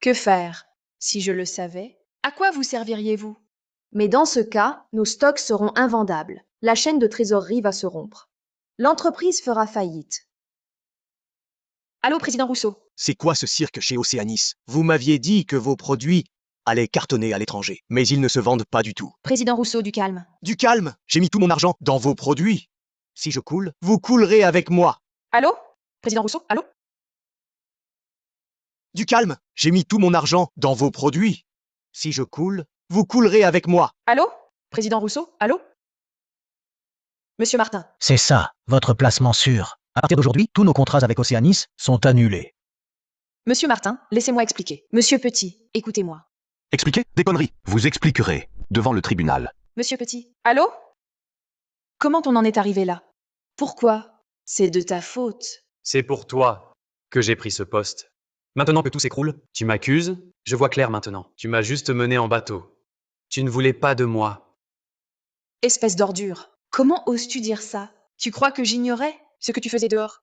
Que faire? Si je le savais, à quoi vous serviriez-vous? Mais dans ce cas, nos stocks seront invendables. La chaîne de trésorerie va se rompre. L'entreprise fera faillite. Allô, Président Rousseau? C'est quoi ce cirque chez Océanis? Vous m'aviez dit que vos produits allaient cartonner à l'étranger. Mais ils ne se vendent pas du tout. Président Rousseau, du calme. Du calme, j'ai mis tout mon argent dans vos produits. Si je coule, vous coulerez avec moi. Allô? Président Rousseau, allô? Du calme, j'ai mis tout mon argent dans vos produits. Si je coule, vous coulerez avec moi. Allô? Président Rousseau, allô? Monsieur Martin. C'est ça, votre placement sûr. À partir d'aujourd'hui, tous nos contrats avec Océanis sont annulés. Monsieur Martin, laissez-moi expliquer. Monsieur Petit, écoutez-moi. Expliquez des conneries. Vous expliquerez devant le tribunal. Monsieur Petit, allô? Comment on en est arrivé là? Pourquoi? C'est de ta faute. C'est pour toi que j'ai pris ce poste. Maintenant que tout s'écroule, tu m'accuses, je vois clair maintenant. Tu m'as juste mené en bateau. Tu ne voulais pas de moi. Espèce d'ordure. Comment oses-tu dire ça? Tu crois que j'ignorais ce que tu faisais dehors?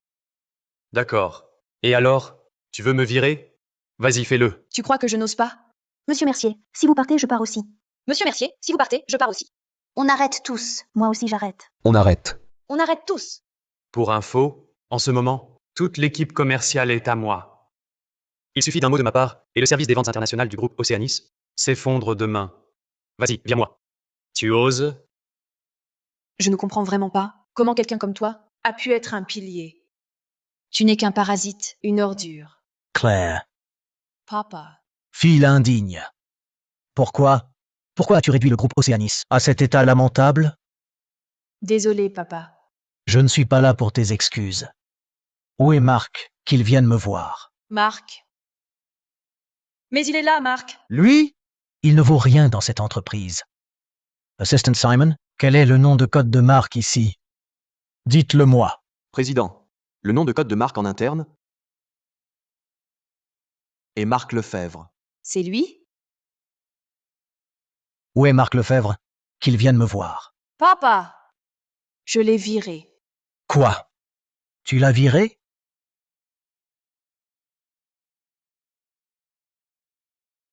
D'accord. Et alors? Tu veux me virer? Vas-y, fais-le. Tu crois que je n'ose pas? Monsieur Mercier, si vous partez, je pars aussi. Monsieur Mercier, si vous partez, je pars aussi. On arrête tous. Moi aussi, j'arrête. On arrête. On arrête tous. Pour info, en ce moment, toute l'équipe commerciale est à moi. Il suffit d'un mot de ma part, et le service des ventes internationales du groupe Océanis s'effondre demain. Vas-y, viens-moi. Tu oses? Je ne comprends vraiment pas comment quelqu'un comme toi a pu être un pilier. Tu n'es qu'un parasite, une ordure. Claire, Papa. fille indigne. Pourquoi as-tu réduit le groupe Océanis à cet état lamentable? Désolé, papa. Je ne suis pas là pour tes excuses. Où est Marc? Qu'il vienne me voir. Marc. Mais il est là, Marc. Lui? Il ne vaut rien dans cette entreprise. Assistant Simon, quel est le nom de code de Marc ici? Dites-le-moi. Président, le nom de code de Marc en interne est Marc Lefebvre. C'est lui? Où est Marc Lefebvre? Qu'il vienne me voir. Papa. Je l'ai viré. Quoi? Tu l'as viré?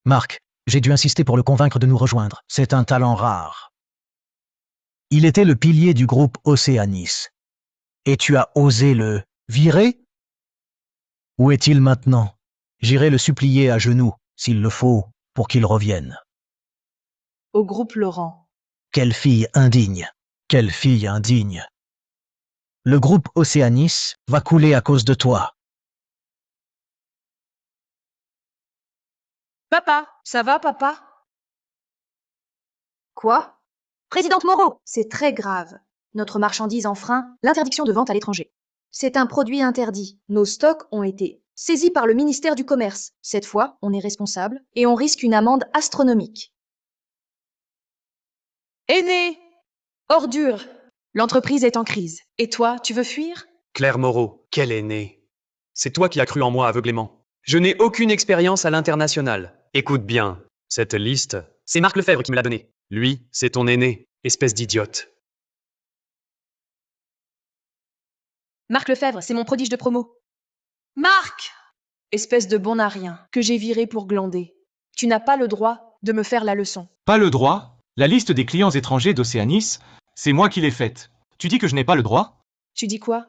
Marc, j'ai dû insister pour le convaincre de nous rejoindre. C'est un talent rare. Il était le pilier du groupe Océanis. Et tu as osé le virer? Où est-il maintenant? J'irai le supplier à genoux, s'il le faut, pour qu'il revienne. Au groupe Laurent. Quelle fille indigne! Quelle fille indigne! Le groupe Océanis va couler à cause de toi. Papa, ça va, papa? Quoi? Présidente Moreau, c'est très grave. Notre marchandise enfreint l'interdiction de vente à l'étranger. C'est un produit interdit. Nos stocks ont été saisis par le ministère du Commerce. Cette fois, on est responsable et on risque une amende astronomique. Aîné! Ordure! L'entreprise est en crise. Et toi, tu veux fuir? Claire Moreau, quel aîné. C'est toi qui as cru en moi aveuglément. Je n'ai aucune expérience à l'international. Écoute bien, cette liste, c'est Marc Lefebvre qui me l'a donnée. Lui, c'est ton aîné, espèce d'idiote. Marc Lefebvre, c'est mon prodige de promo. Marc! Espèce de bon à rien, que j'ai viré pour glander. Tu n'as pas le droit de me faire la leçon. Pas le droit? La liste des clients étrangers d'Océanis, c'est moi qui l'ai faite. Tu dis que je n'ai pas le droit? Tu dis quoi?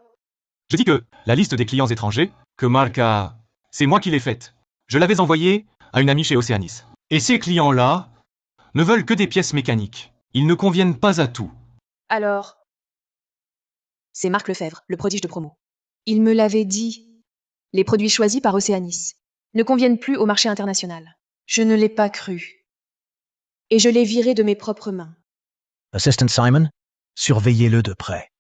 Je dis que la liste des clients étrangers, que Marc a... c'est moi qui l'ai faite. Je l'avais envoyée à une amie chez Océanis. Et ces clients-là ne veulent que des pièces mécaniques. Ils ne conviennent pas à tout. Alors, c'est Marc Lefebvre, le prodige de promo. Il me l'avait dit. Les produits choisis par Océanis ne conviennent plus au marché international. Je ne l'ai pas cru. Et je l'ai viré de mes propres mains. Assistant Simon, surveillez-le de près.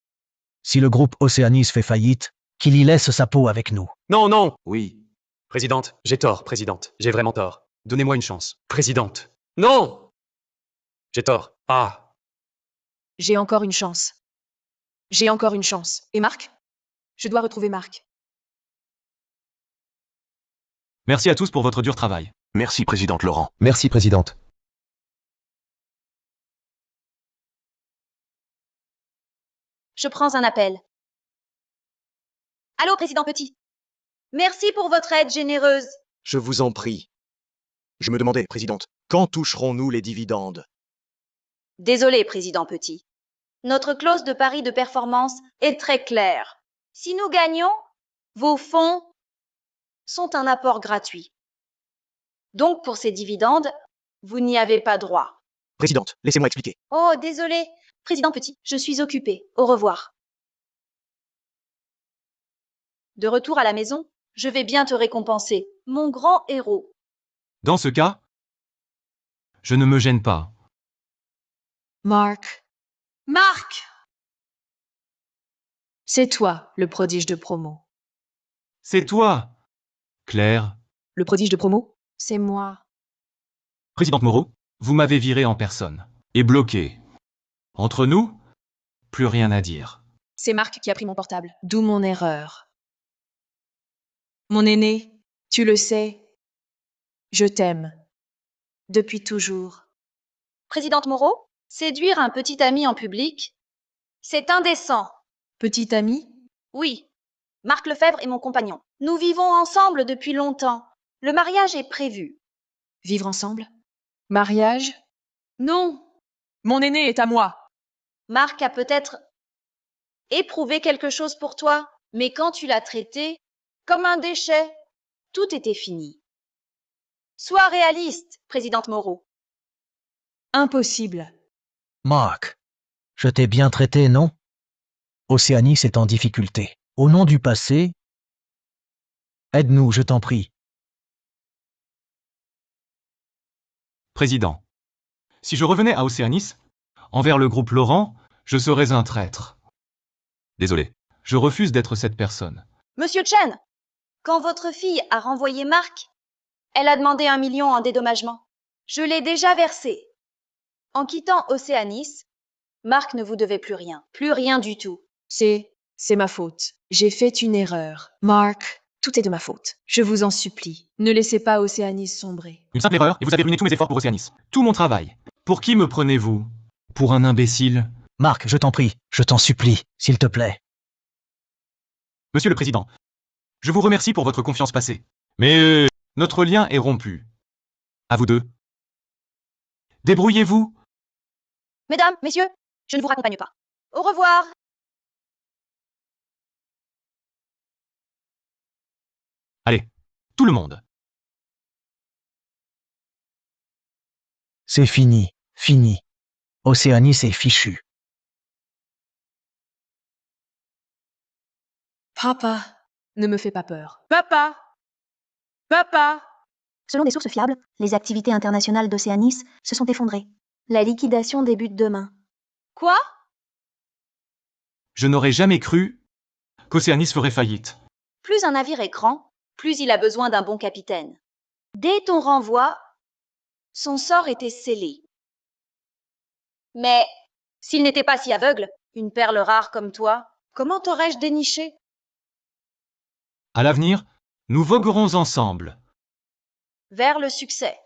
Si le groupe Océanis fait faillite, qu'il y laisse sa peau avec nous. Non, non! Oui. Présidente, j'ai tort, présidente. J'ai vraiment tort. Donnez-moi une chance. Présidente. Non! J'ai tort. Ah! J'ai encore une chance. J'ai encore une chance. Et Marc? Je dois retrouver Marc. Merci à tous pour votre dur travail. Merci, présidente Laurent. Merci, présidente. Je prends un appel. Allô, président Petit. Merci pour votre aide généreuse. Je vous en prie. Je me demandais, présidente, quand toucherons-nous les dividendes? Désolé, président Petit. Notre clause de pari de performance est très claire. Si nous gagnons, vos fonds sont un apport gratuit. Donc, pour ces dividendes, Vous n'y avez pas droit. Présidente, laissez-moi expliquer. Oh, désolé. Président Petit, je suis occupée. Au revoir. De retour à la maison, je vais bien te récompenser, mon grand héros. Dans ce cas, je ne me gêne pas. Mark, Marc! c'est toi, le prodige de promo. C'est toi, Claire. Le prodige de promo? C'est moi. Présidente Moreau, vous m'avez viré en personne. Et bloqué. Entre nous, plus rien à dire. C'est Marc qui a pris mon portable. D'où mon erreur. Mon aîné, tu le sais, je t'aime. Depuis toujours. Présidente Moreau, séduire un petit ami en public, c'est indécent. Petit ami? Oui. Marc Lefebvre est mon compagnon. Nous vivons ensemble depuis longtemps. Le mariage est prévu. Vivre ensemble? Mariage? Non. Mon aîné est à moi. Marc a peut-être éprouvé quelque chose pour toi, mais quand tu l'as traité comme un déchet, tout était fini. Sois réaliste, présidente Moreau. Impossible. Mark, je t'ai bien traité, non? Océanis est en difficulté. Au nom du passé, aide-nous, je t'en prie. Président, si je revenais à Océanis, envers le groupe Laurent, je serais un traître. Désolé, je refuse d'être cette personne. Monsieur Chen, quand votre fille a renvoyé Marc, elle a demandé 1 million en dédommagement. Je l'ai déjà versé. En quittant Océanis, Marc ne vous devait plus rien du tout. C'est ma faute. J'ai fait une erreur. Mark, tout est de ma faute. Je vous en supplie, ne laissez pas Océanis sombrer. Une simple erreur, et vous avez ruiné tous mes efforts pour Océanis. Tout mon travail. Pour qui me prenez-vous? Pour un imbécile? Mark, je t'en prie, je t'en supplie, s'il te plaît. Monsieur le Président, je vous remercie pour votre confiance passée. Mais notre lien est rompu. À vous deux. Débrouillez-vous. Mesdames, messieurs, je ne vous raccompagne pas. Au revoir. Allez, tout le monde. C'est fini, fini. Océanis est fichu. Papa, ne me fais pas peur. Papa! Papa! Selon des sources fiables, les activités internationales d'Océanis se sont effondrées. La liquidation débute demain. Quoi? Je n'aurais jamais cru qu'Océanis ferait faillite. Plus un navire est grand, plus il a besoin d'un bon capitaine. Dès ton renvoi, son sort était scellé. Mais s'il n'était pas si aveugle, une perle rare comme toi, comment t'aurais-je déniché? À l'avenir, nous voguerons ensemble. Vers le succès.